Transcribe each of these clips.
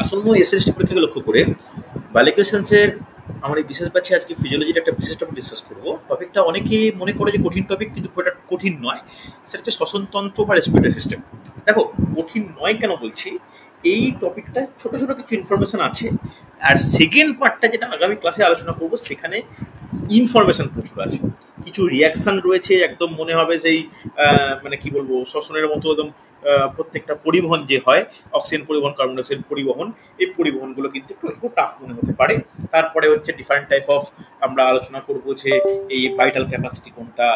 আসন্ন এসএসটি পরীক্ষাকে লক্ষ্য করে বায়োলজিক্যাল সায়েন্সের আমার এই বিশেষ ব্যাচে আজকে ফিজিওলজির একটা বিশেষ টপিক ডিসকাস করবো। টপিকটা অনেকে মনে করে যে কঠিন টপিক, কিন্তু খুব একটা কঠিন নয়। সেটা হচ্ছে শ্বসনতন্ত্র বা রেসপিরেটরি সিস্টেম। দেখো, কঠিন নয় কেন বলছি, এই টপিকটা ছোট ছোট কিছু ইনফরমেশন আছে। আর সেকেন্ড পার্টটা যেটা আগামী ক্লাসে আলোচনা করবো, সেখানে ইনফরমেশন প্রচুর আছে। কিছু রিয়াকশন রয়েছে, একদম মনে হবে সেই মানে কি বলবো, শ্বসনের মতো একদম প্রত্যেকটা পরিবহন যে হয়, অক্সিজেন পরিবহন, কার্বন ডাইঅক্সাইড পরিবহন, এই পরিবহনগুলো কিন্তু একটু টাফ মনে হতে পারে। তারপরে হচ্ছে ডিফারেন্ট টাইপ অফ আমরা আলোচনা করবো যে এই ভাইটাল ক্যাপাসিটি কোনটা,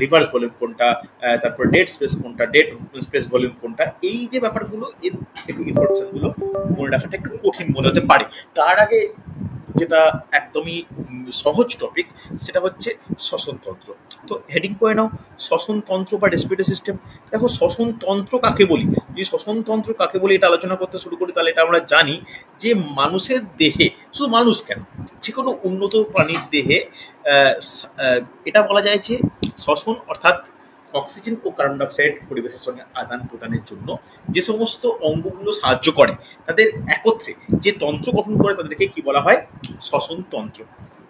রিভার্স ভলিউম কোনটা, তারপর ডেড স্পেস কোনটা, ডেড স্পেস ভলিউম কোনটা, এই যে ব্যাপারগুলো, এর একটু ইনফরমেশনগুলো মনে রাখাটা একটু কঠিন মনে হতে পারে। তার আগে যেটা একদমই সহজ টপিক, সেটা হচ্ছে শ্বসনতন্ত্র। তো হেডিং করে নাও, শ্বসনতন্ত্র বা রেসপিরেটরি সিস্টেম। দেখো, শ্বসনতন্ত্র কাকে বলি, যদি শ্বসনতন্ত্র কাকে বলি এটা আলোচনা করতে শুরু করি, তাহলে এটা আমরা জানি যে মানুষের দেহে, শুধু মানুষ কেন, যে কোনো উন্নত প্রাণীর দেহে এটা বলা যায় যে শ্বসন অর্থাৎ অক্সিজেন ও কার্বন ডাইঅক্সাইড পরিবেশের সঙ্গে আদান প্রদানের জন্য যে সমস্ত অঙ্গগুলো সাহায্য করে, তাদের একত্রে যে তন্ত্র গঠন করে, তাদেরকে কি বলা হয়, শ্বসন তন্ত্র।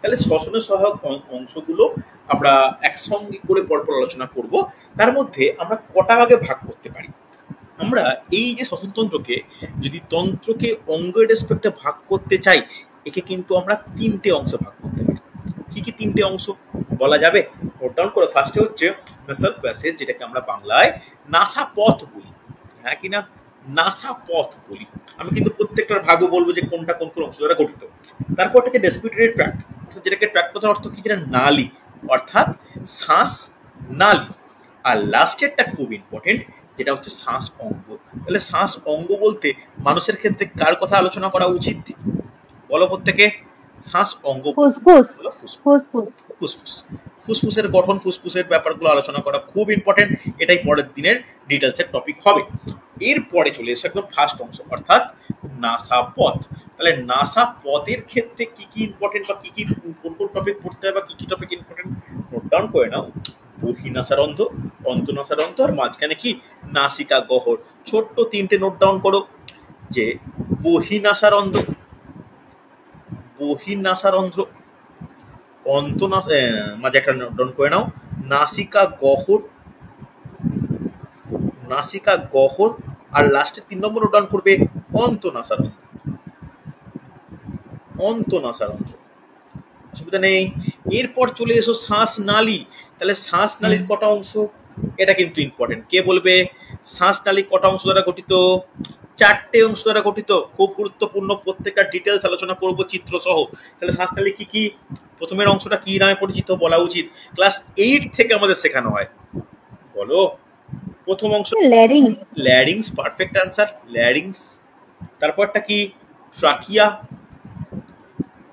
তাহলে শ্বসনের সহায়ক অংশগুলো আমরা একসঙ্গে করে পরপর আলোচনা করব। তার মধ্যে আমরা কটা ভাগে ভাগ করতে পারি। আমরা এই যে শ্বসনতন্ত্রকে, যদি তন্ত্রকে অঙ্গের রেসপেক্টে ভাগ করতে চাই, একে কিন্তু আমরা তিনটে অংশে ভাগ করতে পারি। কি কি তিনটে অংশ বলা যাবে, নোট ডাউন করে। ফার্স্টে হচ্ছে নাসাল প্যাসেজ, যেটাকে আমরা বাংলায় নাসা পথ বলি। হ্যাঁ কিনা, নাসা পথ বলি। আমি কিন্তু প্রত্যেকটার ভাগও বলবো যে কোনটা কোন কোন অংশ দ্বারা গঠিত। তারপর থেকে রেসপিরেটরি ট্র্যাক্ট, যেটাকে ট্র্যাক্ট কথার অর্থ কি, যেটা নালী, অর্থাৎ শ্বাস নালী। আর লাস্টেরটা খুব ইম্পর্টেন্ট, যেটা হচ্ছে শ্বাস অঙ্গ। তাহলে শ্বাস অঙ্গ বলতে মানুষের ক্ষেত্রে কার কথা আলোচনা করা উচিত বলো প্রত্যেকে? শ্বাস অঙ্গ, ফুসফুস। ফুসফুস, ফুসফুসের গঠন, ফুসফুসের ব্যাপারগুলো আলোচনা করা খুব ইম্পর্টেন্ট। এটাই পরের দিনের ডিটেলসের টপিক হবে। এরপরে চলে এসে একদম ফার্স্ট অংশ, অর্থাৎ নাসা পথ। তাহলে নাসা পথের ক্ষেত্রে কি কি ইম্পর্টেন্ট বা কি কি কোন কোন টপিক পড়তে হবে বা কি কি টপিক ইম্পর্টেন্ট, নোট ডাউন করে নাও। বহিনাসারন্ধ্র, অন্তনাসারন্ধ্র, আর মাঝখানে কি নাসিকা গহ্বর। ছোট্ট তিনটে নোট ডাউন করো, যে বহিনাসারন্ধ্র, বহিনাসারন্ধ্র, মাঝে একটা নোট ডাউন করে নাও, নাসিকা গহ্বর, নাসিকা গহ্বর, আর লাস্টে 3 নম্বর নোট ডাউন করবে অন্তনাসারন্ধ্র, অন্তনাসারন্ধ্র। অসুবিধা নেই। এরপর চলে এসো শ্বাস নালী। তাহলে শ্বাস নালীর কটা অংশ, এটা কিন্তু ইম্পর্টেন্ট। কে বলবে? শ্বাস নালী কটা অংশ দ্বারা গঠিত? 4টে অংশ দ্বারা গঠিত। খুব গুরুত্বপূর্ণ, প্রত্যেকটা ডিটেলস আলোচনা করব চিত্র সহ। তাহলে শ্বাস নালী কি কি, প্রথমের অংশটা কি নামে পরিচিত বলা উচিত? ক্লাস 8 থেকে আমাদের শেখানো হয়, বলো। প্রথম অংশ larynx, larynx, perfect answer, larynx. তারপরটা কি? Trachea,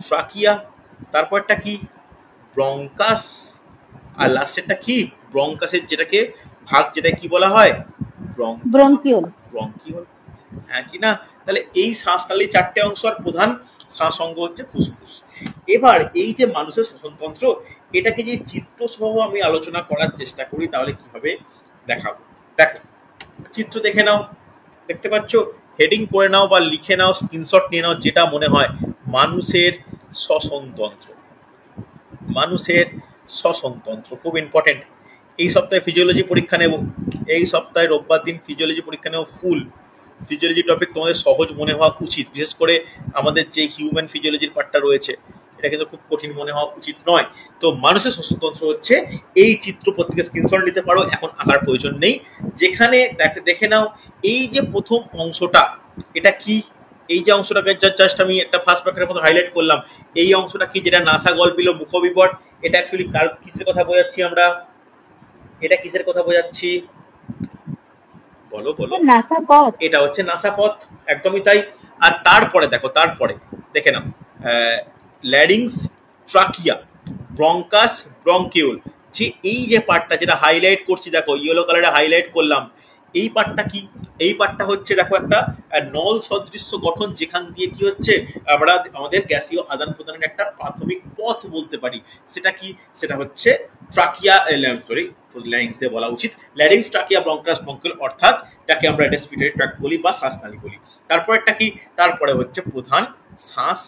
trachea. তারপরটা কি? ব্রঙ্কাস। আর লাস্টেরটা কি? ব্রঙ্কাসের যেটাকে ভাগ, যেটা কি বলা হয়? Bronchiole, bronchiole. হ্যাঁ কি না? তাহলে এই শ্বাসনালীর 4টে অংশ, আর প্রধান শ্বাস অঙ্গ হচ্ছে ফুসফুস। এবার এই যে মানুষের শ্বসনতন্ত্র, এটাকে যে চিত্র সহ আমি আলোচনা করার চেষ্টা করি, তাহলে কিভাবে দেখাবো। দেখো, চিত্র দেখে নাও, দেখতে পাচ্ছ? হেডিং করে নাও বা লিখে নাও, স্ক্রিনশট নিয়ে নাও, যেটা মনে হয়। মানুষের শ্বসনতন্ত্র, মানুষের শ্বসনতন্ত্র খুব ইম্পর্টেন্ট। এই সপ্তাহে ফিজিওলজি পরীক্ষা নেব, এই সপ্তাহে রোববার দিন ফিজিওলজি পরীক্ষা নেব। ফুল ফিজিওলজি টপিক তোমাদের সহজ মনে হওয়া উচিত, বিশেষ করে আমাদের যে হিউম্যান ফিজিওলজির পার্টটা রয়েছে, এটা কিন্তু খুব কঠিন মনে হওয়া উচিত নয়। তো মানুষের শ্বসনতন্ত্র হচ্ছে এই চিত্র, প্রত্যেকে স্ক্রিনশট নিতে পারো, এখন আঁকার প্রয়োজন নেই। যেখানে দেখে নাও, এই যে প্রথম অংশটা, এটা কি? এই যে অংশটাকে জাস্ট আমি একটা ফার্স্ট ব্র্যাকেটের মতো হাইলাইট করলাম, এই অংশটা কি? যেটা নাসা গলবিল মুখবিবর। এটা অ্যাকচুয়ালি কিসের কথা বোঝাচ্ছি আমরা? এটা কিসের কথা বোঝাচ্ছি বলো বলো? নাসা পথ। এটা হচ্ছে নাসা পথ, একদমই তাই। আর তারপরে দেখো, তারপরে দেখে নাও, ল্যারিংস, ট্রাকিয়া, ব্রঙ্কাস, ব্রঙ্কিউল। যে এই যে পার্টটা যেটা হাইলাইট করছি, দেখো ইয়েলো কালারে হাইলাইট করলাম, এই পার্টটা কি? এই পার্টটা হচ্ছে দেখো একটা নল সদৃশ্য গঠন, যেখান দিয়ে কি হচ্ছে আমরা আমাদের গ্যাসীয় আদান প্রদানের একটা প্রাথমিক পথ বলতে পারি। সেটা কি? সেটা হচ্ছে ট্রাকিয়া, সরি ল্যারিংস দিয়ে বলা উচিত, ল্যারিংস, ট্রাকিয়া, ব্রঙ্কাস, ব্রঙ্কিউল, অর্থাৎ যাকে আমরা রেসপিরেটরি ট্র্যাক্ট বলি বা শ্বাসনালী বলি। তারপরেরটা কি? তারপরে হচ্ছে প্রধান শ্বাস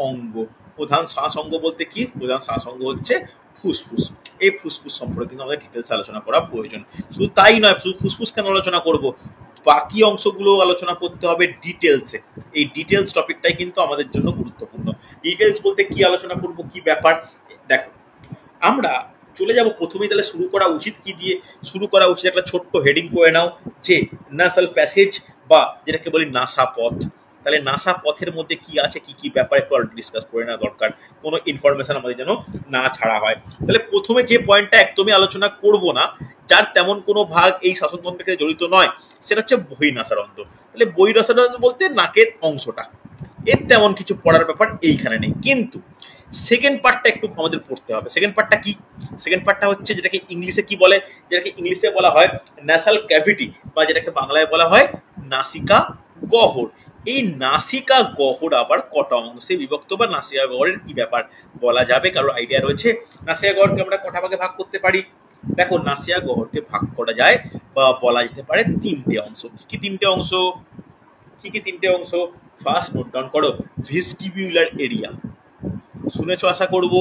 অঙ্গ। প্রধান শ্বাস অঙ্গ বলতে কি? প্রধান শ্বাস অঙ্গ হচ্ছে ফুসফুস। এই ফুসফুস সম্পর্কে কিন্তু আমাদের ডিটেলস আলোচনা করা প্রয়োজন। শুধু তাই নয়, শুধু ফুসফুস কেন আলোচনা করব, বাকি অংশগুলো আলোচনা করতে হবে ডিটেলসে। এই ডিটেলস টপিকটাই কিন্তু আমাদের জন্য গুরুত্বপূর্ণ। ডিটেলস বলতে কি আলোচনা করব, কি ব্যাপার, দেখো আমরা চলে যাব প্রথমেই। তাহলে শুরু করা উচিত কি দিয়ে? শুরু করা উচিত একটা ছোট্ট হেডিং করে নাও, যে নাসাল প্যাসেজ বা যেটাকে বলি নাসা পথ। তাহলে নাসা পথের মধ্যে কি আছে, কি কি ব্যাপারে একটু ডিসকাস করে নেওয়া দরকার, কোনো ইনফরমেশন আমাদের যেন না ছাড়া হয়। তাহলে প্রথমে যে পয়েন্টটা একদমই আলোচনা করব না, যার তেমন কোনো ভাগ এই শাসনতন্ত্রের জড়িত নয়, সেটা হচ্ছে বহির্নাসারন্ধ্র। তাহলে বহির্নাসারন্ধ্র বলতে নাকের অংশটা, এর তেমন কিছু পড়ার ব্যাপার এইখানে নেই। কিন্তু সেকেন্ড পার্টটা একটু আমাদের পড়তে হবে। সেকেন্ড পার্টটা কি? সেকেন্ড পার্টটা হচ্ছে যেটাকে ইংলিশে কি বলে, যেটাকে ইংলিশে বলা হয় ন্যাসাল ক্যাভিটি, বা যেটাকে বাংলায় বলা হয় নাসিকা গহ্বর। এই নাসিকা গহ্বর আবার কটা অংশে বিভক্ত, বা নাসিকা গহ্বরের কি ব্যাপার বলা যাবে, কারোর আইডিয়া রয়েছে? নাসিকা গহ্বরকে আমরা কটা ভাগে ভাগ করতে পারি? দেখো, নাসিকা গহ্বরকে ভাগ করা যায় বা বলা যেতে পারে তিনটে অংশ। কি তিনটে অংশ? কি কি তিনটে অংশ? ফার্স্ট নোট ডাউন করো, ভেস্টিবিউলার এরিয়া। শুনেছো আশা করব,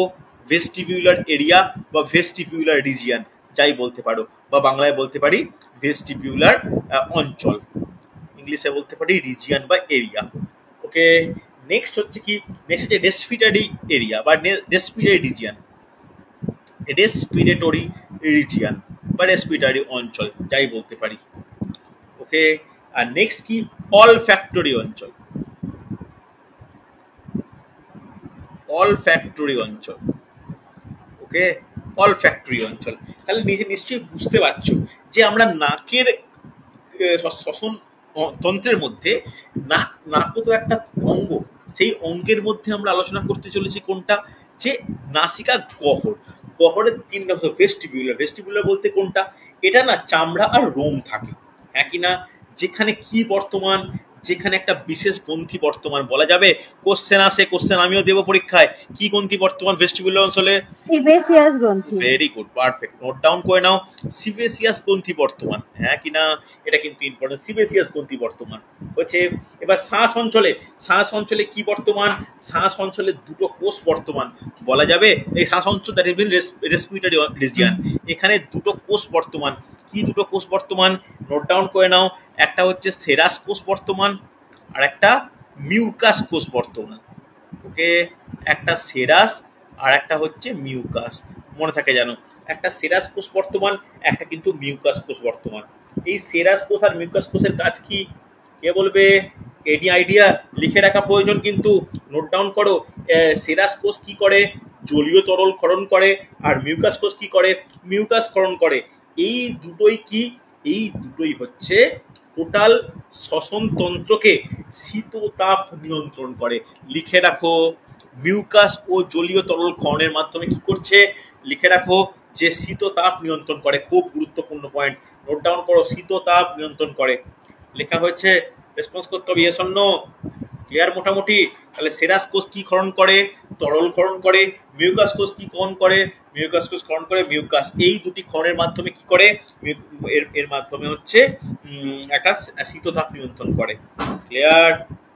ভেস্টিবিউলার এরিয়া বা ভেস্টিবিউলার রিজিয়ন যাই বলতে পারো, বা বাংলায় বলতে পারি ভেস্টিবিউলার অঞ্চল, ইংলিশে বলতে পারি রিজিয়ন বা এরিয়া। ওকে, নেক্সট হচ্ছে কি? নেক্সট হচ্ছে রেসপিরেটরি এরিয়া বা রেসপিরেটরি রিজিয়ন, রেসপিরেটরি রিজিয়ন বা রেসপিরেটরি অঞ্চল যাই বলতে পারি। ওকে, আর নেক্সট কি? অলফ্যাক্টরি অঞ্চল, অলফ্যাক্টরি অঞ্চল। ওকে, অলফ্যাক্টরি অঞ্চল। তাহলে নিজে নিশ্চয়ই বুঝতে পারছো যে আমরা নাকের শ্বসন তন্ত্রের মধ্যে নাকও তো একটা অঙ্গ, সেই অঙ্গের মধ্যে আমরা আলোচনা করতে চলেছি কোনটা? যে নাসিকা গহ্বর। গহ্বরের তিনটা অংশ, ভেস্টিবিউলার। ভেস্টিবিউলার বলতে কোনটা? এটা না চামড়া আর রোম থাকে, হ্যাঁ কি না? যেখানে কি বর্তমান, যেখানে একটা বিশেষ গ্রন্থি বর্তমান বলা যাবে। কোশ্চেন আসে, কোশ্চেন আমিও দেবো পরীক্ষায়, কি গ্রন্থি বর্তমান ভেস্টিবিউলার অঞ্চলে? সিবেসিয়াস গ্রন্থি। Very good, perfect, note down করে নাও। সিবেসিয়াস গ্রন্থি বর্তমান, হ্যাঁ কি না? এটা কিন্তু ইম্পর্টেন্ট, সিবেসিয়াস গ্রন্থি বর্তমান হচ্ছে। এবার শ্বাস অঞ্চলে, শ্বাস অঞ্চলে কি বর্তমান? শ্বাস অঞ্চলে দুটো কোষ বর্তমান বলা যাবে। এই শ্বাস অঞ্চল, দ্যাট ইজ রেসপিরেটরি রিজিয়ন, এখানে দুটো কোষ বর্তমান। কি দুটো কোষ বর্তমান? নোট ডাউন করে নাও। একটা হচ্ছে সেরাস কোষ বর্তমান, আর একটা মিউকাস কোষ বর্তমান। ওকে, একটা সেরাস আর একটা হচ্ছে মিউকাস, মনে থাকে জানো? একটা সেরাস কোষ বর্তমান, একটা কিন্তু মিউকাস কোষ বর্তমান। এই সেরাস কোষ আর মিউকাস কোষের কাজ কি? কে বলবে? Any idea? লিখে রাখা প্রয়োজন কিন্তু, নোট ডাউন করো। সেরাস কোষ কি করে? জলীয় তরল ক্ষরণ করে। আর মিউকাস কোষ কি করে? মিউকাস ক্ষরণ করে। এই দুটোই কি? এই দুটোই হচ্ছে টোটাল শ্বসনতন্ত্রকে শীত তাপ নিয়ন্ত্রণ করে। লিখে রাখো, মিউকাস ও জলীয় তরল ক্ষরণের মাধ্যমে কি করছে? লিখে রাখো যে শীত তাপ নিয়ন্ত্রণ করে। খুব গুরুত্বপূর্ণ পয়েন্ট, নোট ডাউন করো, শীত তাপ নিয়ন্ত্রণ করে। লেখা হয়েছে, রেসপন্স করতে হবে ইয়েস অর নো। ক্লিয়ার মোটামুটি? তাহলে সেরাস কোষ কি ক্ষরণ করে? তরল ক্ষরণ করে। মিউকাস কোষ কি ক্ষরণ করে? মিউকাস কোষ ক্ষরণ করে মিউকাস। এই দুটি ক্ষরণের মাধ্যমে কি করে? এর মাধ্যমে হচ্ছে একটা শীততাপ নিয়ন্ত্রণ করে। ক্লিয়ার?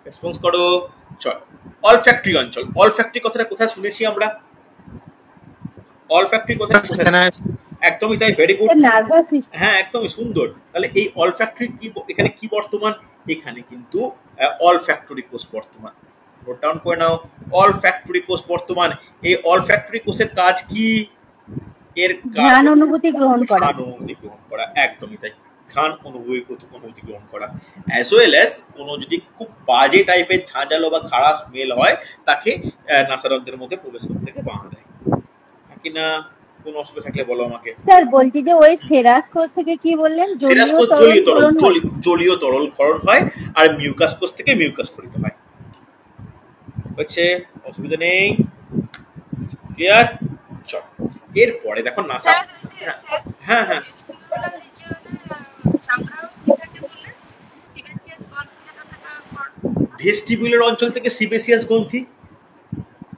রেসপন্স করো। চল, অলফ্যাক্টরি অঞ্চল। অলফ্যাক্টরি কথাটা কোথায় শুনেছি আমরা? অলফ্যাক্টরি কথাটা কোথায়? একদমই তাই, ভেরি গুড, হ্যাঁ একদমই সুন্দর। তাহলে এই অলফ্যাক্টরি কি, এখানে কি বর্তমান? এখানে কিন্তু অলফ্যাক্টরি কোষ বর্তমান। নোট ডাউন করে নাও, অলফ্যাক্টরি কোষ বর্তমান। এই অলফ্যাক্টরি কোষের কাজ কি? এর ঘ্রাণ অনুভূতি গ্রহণ করা, ঘ্রাণ অনুভূতি গ্রহণ করা, একদমই তাই, ঘ্রাণ অনুভূতি গ্রহণ করা। অ্যাজ ওয়েল অ্যাজ কোনো যদি খুব বাজে টাইপের ঝাঁঝালো বা খারাপ স্মেল হয়, তাকে নাসারন্ধ্রের মধ্যে প্রবেশ করতে থেকে বাধা দেয়। কিনা কোনো অসুবিধা থাকলে বলো আমাকে। স্যার বলছি যে ওই সেরাস কোষ থেকে কি বললেন? জলীয় তরল ক্ষরণ হয়, আর মিউকাস কোষ থেকে মিউকাস ক্ষরিত হয়। হচ্ছে, অসুবিধা নেই। ক্লিয়ার? চল, এরপরে দেখো নাসা। হ্যাঁ হ্যাঁ, ভেস্টিবুলার অঞ্চল থেকে সিবেসিয়াস গ্রন্থি,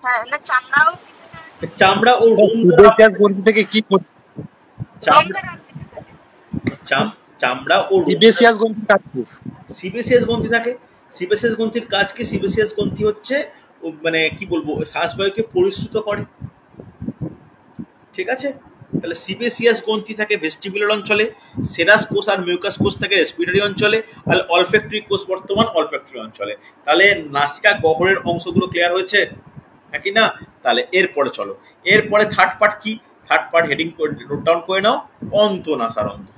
হ্যাঁ না চামড়াও চামড়া ও রোম দ্বারা সিবেসিয়াস গ্রন্থি থেকে কি চামড়া চামড়া ও রোম সিবেসিয়াস গ্রন্থি কাজ কি? সিবেসিয়াস গ্রন্থি থাকে। সিবেসিয়াস গ্রন্থির কাজ কি? সিবেসিয়াস গ্রন্থি হচ্ছে মানে কি বলবো, শ্বাসবায়ুকে পরিশ্রুত করে, ঠিক আছে? তাহলে সিবেসিয়াস গ্রন্থি থাকে ভেস্টিবুলার অঞ্চলে, সেরাস কোষ আর মিউকাস কোষ থাকে রেসপিরেটরি অঞ্চলে, আর অলফ্যাক্টরি কোষ বর্তমান অলফ্যাক্টরি অঞ্চলে। তাহলে নাসিকা গহ্বরের অংশগুলো ক্লিয়ার হয়েছে নাকি না? তাহলে এরপরে চলো, এরপরে থার্ড পার্ট কি? Third part heading note down করে নাও, অন্তনাসারন্ধ্র।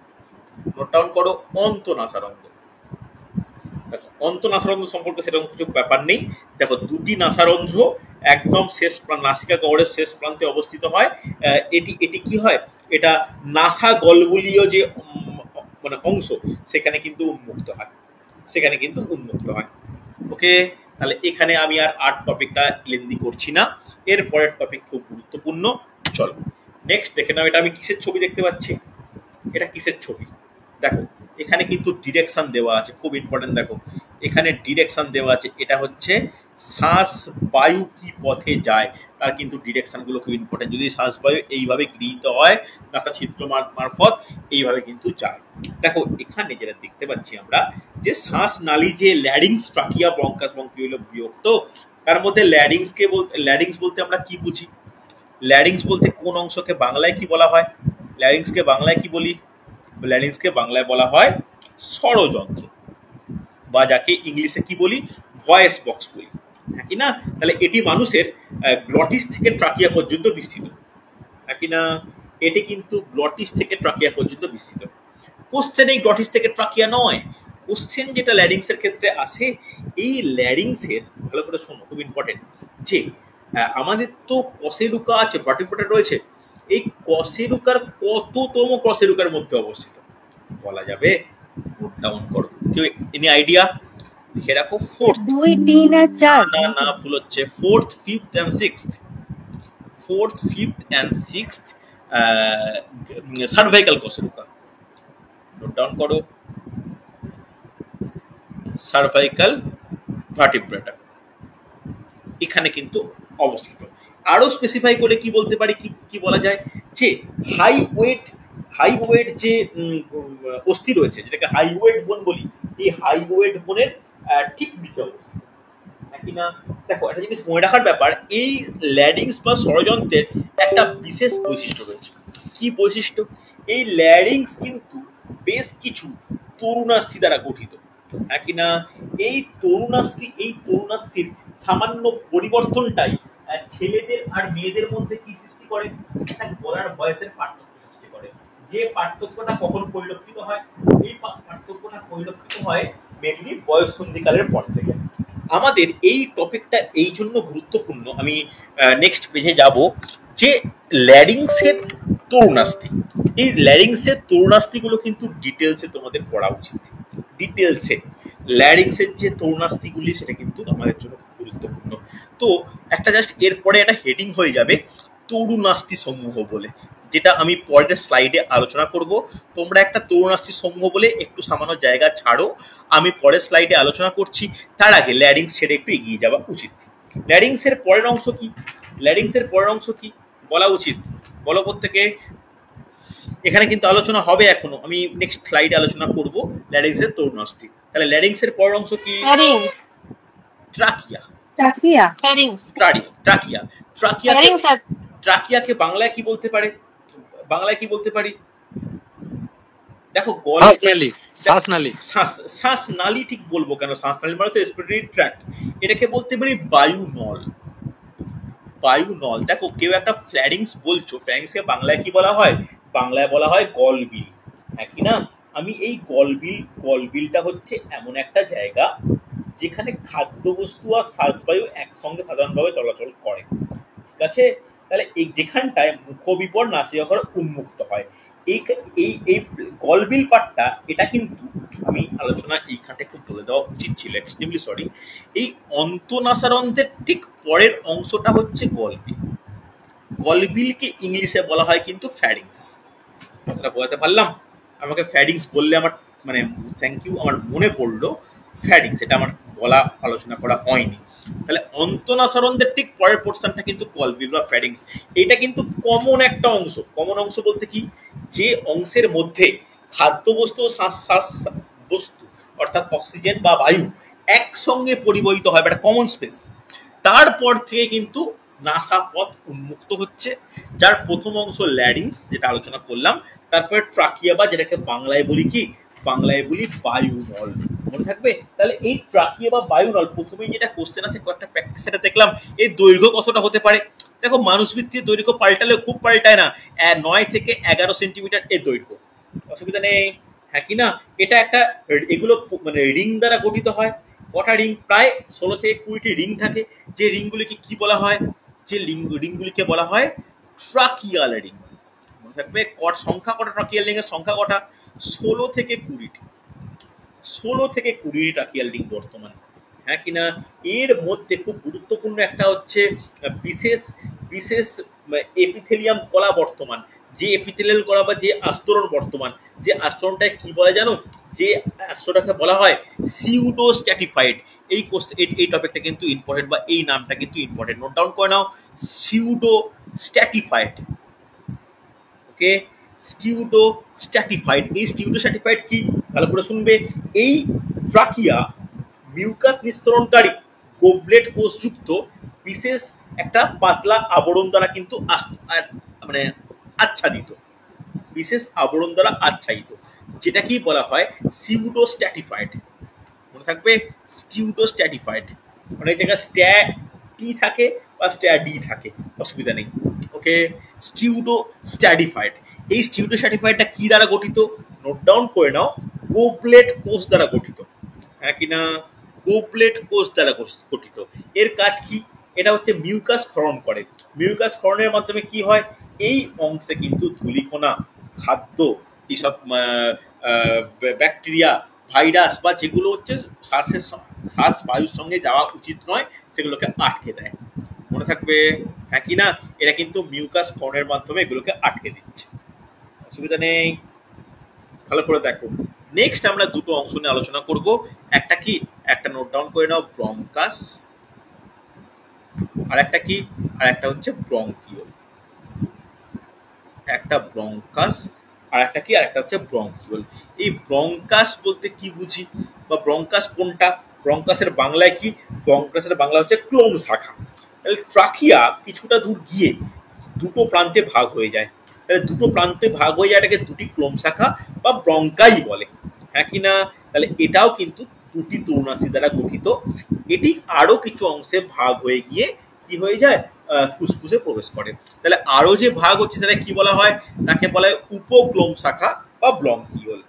নোট ডাউন করো অন্তনাসারন্ধ্র। দেখো অন্তনাসারন্ধ্র সম্পর্কে সেরকম কিছু ব্যাপার নেই। দেখো দুটি নাসারন্ধ্র একদম শেষ নাসিকা গহ্বরের শেষ প্রান্তে অবস্থিত হয়। এটি এটি কি হয়, এটা নাসা গলবলীয় যে মানে অংশ সেখানে কিন্তু উন্মুক্ত হয়, সেখানে কিন্তু উন্মুক্ত হয়। ওকে, তাহলে এখানে আমি আর টপিকটা লেন্দি করছি না। এর পরের টপিক খুব গুরুত্বপূর্ণ, চলো নেক্সট দেখে নাও। এটা আমি কিসের ছবি দেখতে পাচ্ছি? এটা কিসের ছবি? দেখো এখানে কিন্তু ডিরেকশন দেওয়া আছে, খুব ইম্পর্টেন্ট। দেখো এখানে ডিরেকশন দেওয়া আছে, এটা হচ্ছে শ্বাস বায়ু কি পথে যায় তার কিন্তু ডিরেকশনগুলো খুব ইম্পর্টেন্ট। যদি শ্বাস বায়ু এইভাবে গৃহীত হয় নাসা ছিদ্র মারফত এইভাবে কিন্তু যায়। দেখো এখানে যেটা দেখতে পাচ্ছি আমরা, যে শ্বাস নালী যে ল্যারিংস, ট্রাকিয়া, ব্রঙ্কাস, ব্রঙ্কিউল, বৃহত্ত, তার মধ্যে ল্যারিংস বলতে আমরা কি বুঝি? ল্যারিংস বলতে কোন অংশকে বাংলায় কি বলা হয়? ল্যারিংসকে বাংলায় কি বলি? ল্যারিংসকে বাংলায় বলা হয় স্বরযন্ত্র, বা যাকে ইংলিশে কি বলি, ভয়েস বক্স বলি, নাকি না? তাহলে এটি মানুষের গ্লটিস থেকে ট্রাকিয়া পর্যন্ত বিস্তৃত, নাকি না? এটি কিন্তু গ্লটিস থেকে ট্রাকিয়া পর্যন্ত বিস্তৃত। কোশ্চেন এই গ্লটিস থেকে ট্রাকিয়া নয়, কোশ্চেন যেটা ল্যারিংসের ক্ষেত্রে আসে, এই ল্যারিংসের, ভালো করে শোনো খুব ইম্পর্টেন্ট, যে আমাদের তো কশেরুকা আছে, ভার্টিব্রেটা রয়েছে, এই কশেরুকার কততম কশেরুকার মধ্যে অবস্থিত বলা যাবে? নোট ডাউন করো, কেউ এনি আইডিয়া? লিখে রাখো, ফোর্থ। 2, 3 আর 4। না না, ভুল হচ্ছে। Fourth, fifth and sixth. Fourth, fifth and sixth cervical কশেরুকা। নোট ডাউন করো, সার্ভাইকাল ভার্টিব্রেটা এখানে কিন্তু অবস্থিত। আরো স্পেসিফাই করে কি বলতে পারি, কি বলা যায়, যে হাই ওয়েট যে অস্থি রয়েছে, যেটাকে হাই ওয়েট বোন বলি, এই হাই ওয়েট বোনের ঠিক নিচে অবস্থিত, নাকি না? দেখো একটা জিনিস মনে রাখার ব্যাপার, এই ল্যারিংস বা ষড়যন্ত্রের একটা বিশেষ বৈশিষ্ট্য রয়েছে। কি বৈশিষ্ট্য? এই ল্যারিংস কিন্তু বেশ কিছু তরুণাস্থি দ্বারা গঠিত, নাকি না? এই তরুণাস্থির সামান্য পরিবর্তনটাই ছেলেদের আর মেয়েদের মধ্যে কি সৃষ্টি করে? একটা গলার বয়সের পার্থক্য সৃষ্টি করে। যে পার্থক্যটা কখন পরিলক্ষিত হয়? এই পার্থক্যটা পরিলক্ষিত হয় মেনলি বয়ঃসন্ধিকালের পর থেকে। আমাদের এই টপিকটা এই জন্য গুরুত্বপূর্ণ, আমি নেক্সট পেজে যাব, যে ল্যারিংসের তরুণাস্থি, এই ল্যারিংসের তরুণাস্থিগুলো কিন্তু ডিটেলসে তোমাদের পড়া উচিত। ডিটেলসে ল্যারিংসের যে তরুণাস্থিগুলি সেটা কিন্তু আমাদের জন্য গুরুত্বপূর্ণ। তো একটা জাস্ট এরপরে একটা হেডিং হয়ে যাবে তরুণাস্থি সমূহ বলে, যেটা আমি পরের স্লাইডে আলোচনা করব। তোমরা একটা তরুণাস্থি সমূহ বলে একটু সামান্য জায়গা ছাড়ো, আমি পরের স্লাইডে আলোচনা করছি। তার আগে ল্যারিংস ছেড়ে একটু এগিয়ে যাওয়া উচিত। ল্যারিংসের পরের অংশ কি? ল্যারিংসের পরের অংশ কি বলা উচিত? বলো প্রত্যেকে। এখানে কিন্তু আলোচনা হবে এখনো, আমি নেক্সট স্লাইডে আলোচনা করব ল্যারিংসের তরুণাস্থি। তাহলে ল্যারিংসের পরের অংশ কি? ট্রাকিয়া। ট্রাকিয়া। ট্রাকিয়া। ট্রাকিয়াকে বাংলায় কি বলতে পারে? বাংলায় কি বলতে পারি? দেখো শ্বাসনালী ঠিক বলবো কেন? শ্বাসনালী মানে তো রেসপিরেটরি ট্র্যাক্ট, এটাকে বলতে পারি বায়ুনল। বায়ুনল। দেখো কেউ একটা ফ্ল্যারিংস বলছো, ফ্ল্যারিংসকে বাংলায় কি বলা হয়? বাংলায় বলা হয় গলবিল, নাকি না? আমি এই গলবিলটা হচ্ছে এমন একটা জায়গা যেখানে খাদ্যবস্তু আর শ্বাসবায়ু একসঙ্গে সাধারণভাবে চলাচল করে, ঠিক আছে? তাহলে এই যেখানটায় মুখবিপর নাসিকাঘর উন্মুক্ত হয়, এই এই গলবিল পার্টটা, এটা কিন্তু আমি আলোচনা এইখানটা একটু বলে দেওয়া উচিত ছিল, এক্সট্রিমলি সরি। এই অন্তনাসারন্ধ্রের ঠিক পরের অংশটা হচ্ছে গলবিল। গলবিলকে ইংলিশে বলা হয় কিন্তু ফ্যারিংস। কথাটা বোঝাতে পারলাম? আমাকে ফ্যারিংস বললে আমার মানে থ্যাংক ইউ, আমার মনে পড়লো ফ্যারিংস, এটা আমার বলা আলোচনা করা হয়নি। তাহলে অন্তনাসরণদের ঠিক পরের পোর্শনটা কিন্তু কলবি বা ফ্যারিংস। এটা কিন্তু কমন একটা অংশ। কমন অংশ বলতে কি, যে অংশের মধ্যে খাদ্যবস্তু ও শ্বাস বস্তু অর্থাৎ অক্সিজেন বা বায়ু একসঙ্গে পরিবহিত হয়, একটা কমন স্পেস। তারপর থেকে কিন্তু নাসা পথ উন্মুক্ত হচ্ছে, যার প্রথম অংশ ল্যারিংস যেটা আলোচনা করলাম, তারপরে ট্রাকিয়া বা যেটাকে বাংলায় বলি কি, বাংলায় বলি বায়ুনল। মনে থাকবে? তাহলে এই ট্রাকিয়া বা বায়ুনল, প্রথমেই যেটা কোশ্চেন আছে কয়েকটা প্র্যাকটিস সেটা দেখলাম, এর দৈর্ঘ্য কতটা হতে পারে। দেখো মানুষ ভিত্তিক দৈর্ঘ্য পাল্টালেও খুব পাল্টায় না, 9 থেকে 11 সেন্টিমিটার এর দৈর্ঘ্য, অসুবিধা নেই। হ্যাঁ কি না? এটা একটা, এগুলো মানে রিং দ্বারা গঠিত হয়। কটা রিং? প্রায় 16 থেকে 20টি রিং থাকে। যে রিংগুলিকে কি বলা হয়? যে রিংগুলিকে বলা হয় ট্রাকিয়াল রিং। মনে থাকবে সংখ্যা কটা ট্রাকিয়াল রিং এর সংখ্যা কটা? 16 থেকে 20টি। 16 থেকে 20টি ট্রাকিয়াল রিং বর্তমানে। হ্যাঁ কিনা? এর মধ্যে খুব গুরুত্বপূর্ণ একটা হচ্ছে বিশেষ বিশেষ এপিথেলিয়াম কলা বর্তমান। যে এপিথেলিয়াল কলা বা যে আস্তরণ বর্তমান, যে আস্তরণটায় কি বলে জানো? যে আস্তরণটাকে বলা হয় সিউডো স্ট্যাটিফাইড। এই টপিকটা কিন্তু ইম্পর্টেন্ট, বা এই নামটা কিন্তু ইম্পর্টেন্ট, নোট ডাউন করে নাও। সিউডো স্ট্যাটিফাইড। ওকে, স্টিউডো স্ট্যাটিফাইড। এই স্টিউডো স্ট্যাটিফাইড কি, ভালো করে শুনবে। এই ট্রাকিয়া মিউকাস নিঃসরণকারী গোবলেট কোষযুক্ত বিশেষ একটা পাতলা আবরণ দ্বারা কিন্তু মানে আচ্ছাদিত, বিশেষ আবরণ দ্বারা আচ্ছাদিত, যেটা কি বলা হয় সিউডো স্ট্যাটিফাইড। মনে থাকবে স্টিউডো স্ট্যাটিফাইড, অনেক জায়গায় স্ট্যা টি থাকে বা স্ট্যা ডি থাকে, অসুবিধা নেই। ওকে, স্টিউডো স্ট্যাটিফাইড। এই স্টিউডো স্ট্যাটিফাইডটা কি দ্বারা গঠিত? নোট ডাউন করে নাও, গোবলেট কোষ দ্বারা গঠিত। হ্যাঁ কিনা? গোবলেট কোষ দ্বারা গঠিত। এর কাজ কি? এটা হচ্ছে মিউকাস ক্ষরণ করে। মিউকাস ক্ষরণের মাধ্যমে কি হয়? এই অংশে কিন্তু ধূলিকণা, খাদ্য, এইসব ব্যাকটেরিয়া, ভাইরাস বা যেগুলো হচ্ছে শ্বাস বায়ুর সঙ্গে যাওয়া উচিত নয়, সেগুলোকে আটকে দেয়। মনে থাকবে? হ্যাঁ কি না? এরা কিন্তু মিউকাস ক্ষরণের মাধ্যমে এগুলোকে আটকে দিচ্ছে, অসুবিধা নেই। ভালো করে দেখো, নেক্সট আমরা দুটো অংশ নিয়ে আলোচনা করব। একটা কি, একটা নোট ডাউন করে নাও, ব্রঙ্কাস। আর একটা কি, আর একটা হচ্ছে ব্রঙ্কিওল। একটা ব্রঙ্কাস আর একটা কি, আর একটা হচ্ছে ব্রঙ্কিওল। এই ব্রঙ্কাস বলতে কি বুঝি, বা ব্রঙ্কাস কোনটা? ব্রঙ্কাসের বাংলায় কি? ব্রঙ্কাসের বাংলা হচ্ছে ক্লোম শাখা। তাহলে ট্রাকিয়া কিছুটা দূর গিয়ে দুটো প্রান্তে ভাগ হয়ে যায়। তাহলে দুটো প্রান্তে ভাগ হয়ে যায়, এটাকে দুটি ক্লোম শাখা বা ব্রঙ্কাই বলে। হ্যাঁ কি না? তাহলে এটাও কিন্তু দুটি তরুণাশি দ্বারা গঠিত। এটি আরো কিছু অংশে ভাগ হয়ে গিয়ে কি হয়ে যায়? ফুসফুসে প্রবেশ করে। তাহলে আরো যে ভাগ হচ্ছে সেটা কি বলা হয়? তাকে বলা হয় উপক্লোম শাখা বা ব্রঙ্কিওল।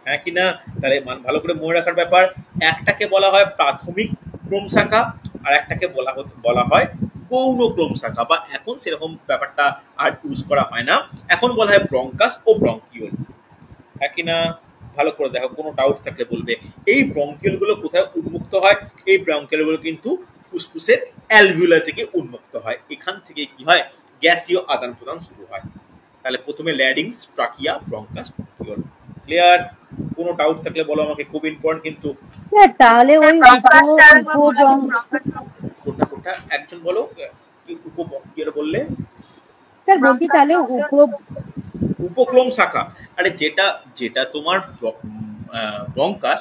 হ্যাঁ কি না? তাহলে ভালো করে মনে রাখার ব্যাপার, একটাকে বলা হয় প্রাথমিক ক্লোম শাখা, আর একটাকে বলা হয় গৌণ ক্লোম শাখা, বা এখন সেরকম ব্যাপারটা আর ইউজ করা হয় না, এখন বলা হয় ব্রঙ্কাস ও ব্রঙ্কিওল। হ্যাঁ কি না? ভালো করে দেখো, কোনো ডাউট থাকলে বলবে। এই ব্রঙ্কিওল গুলো কোথায় উন্মুক্ত হয়? এই ব্রঙ্কিওল গুলো কিন্তু ফুসফুসের অ্যালভিউলার থেকে উন্মুক্ত হয়। এখান থেকে কি হয়? গ্যাসীয় আদান প্রদান শুরু হয়। তাহলে প্রথমে larynx, trachea, bronchus, bronchiole. Clear? কোনো ডাউট থাকলে বলো আমাকে, খুব ইম্পর্টেন্ট কিন্তু। স্যার তাহলে ওই কোনটা কোনটা একজন বলো, কি কি বললে? স্যার বলছি তাহলে উপক্রম শাখা। আরে যেটা যেটা তোমার ব্রঙ্কাস,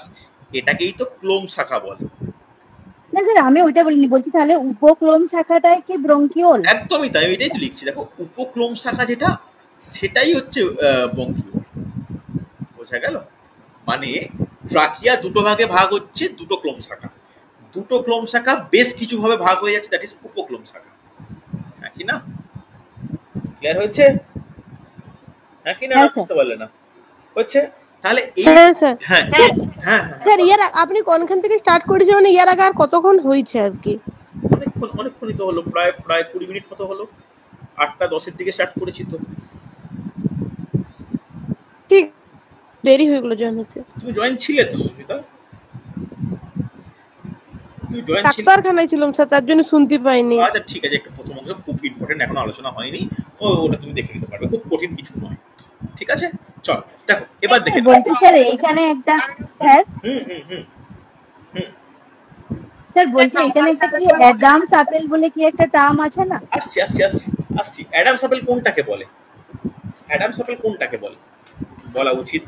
এটাকেই তো ক্লোম শাখা বলে। না স্যার, আমি ওইটা বলিনি, বলছি তাহলে উপক্লোম শাখাটাই কি ব্রঙ্কিওল? একদমই তাই, এটাই তো লিখছি। দেখো, উপক্লোম শাখা যেটা, সেটাই হচ্ছে ব্রঙ্কিওল। বোঝা গেল? মানে ট্রাকিয়া দুটো ভাগে ভাগ হচ্ছে, দুটো ক্লোম শাখা। দুটো ক্লোম শাখা বেশ কিছু ভাবে ভাগ হয়ে যাচ্ছে, দ্যাট ইজ উপক্লোম শাখা। হ্যাঁ কি না? ক্লিয়ার হয়েছে? হ্যাঁ কি না? বুঝতে পারলে না? হচ্ছে? তাহলে এই হ্যাঁ হ্যাঁ স্যার ইয়ার আপনি কোনখান থেকে স্টার্ট করেছেন, মানে ইয়ার আগে আর কতক্ষণ হয়েছে আর কি? অনেকক্ষণই তো হলো, প্রায় 20 মিনিট মতো হলো। 8:10 দিকে স্টার্ট করেছি তো। ঠিক দেরি হয়ে গেল জয়েন হতে। তুমি জয়েন ছিলে তো সুস্মিতা? তুমি জয়েন ছিলে? ডাক্তারখানায় ছিলাম স্যার, তার জন্য শুনতে পাইনি। আচ্ছা ঠিক আছে, একটা প্রথম অংশ খুব ইম্পর্টেন্ট, এখন আলোচনা হয়নি, ওটা তুমি দেখে নিতে পারবে, খুব কঠিন কিছু নয়। ঠিক আছে, চল দেখো এবার দেখে বলছি স্যার এইখানে একটা, স্যার স্যার বলছি এখানে একটা কি অ্যাডামস আপেল বলে কি একটা টার্ম আছে না? আসছি আসছি আসছি আসছি অ্যাডামস আপেল কোনটাকে বলে? অ্যাডামস আপেল কোনটাকে বলে বলা উচিত?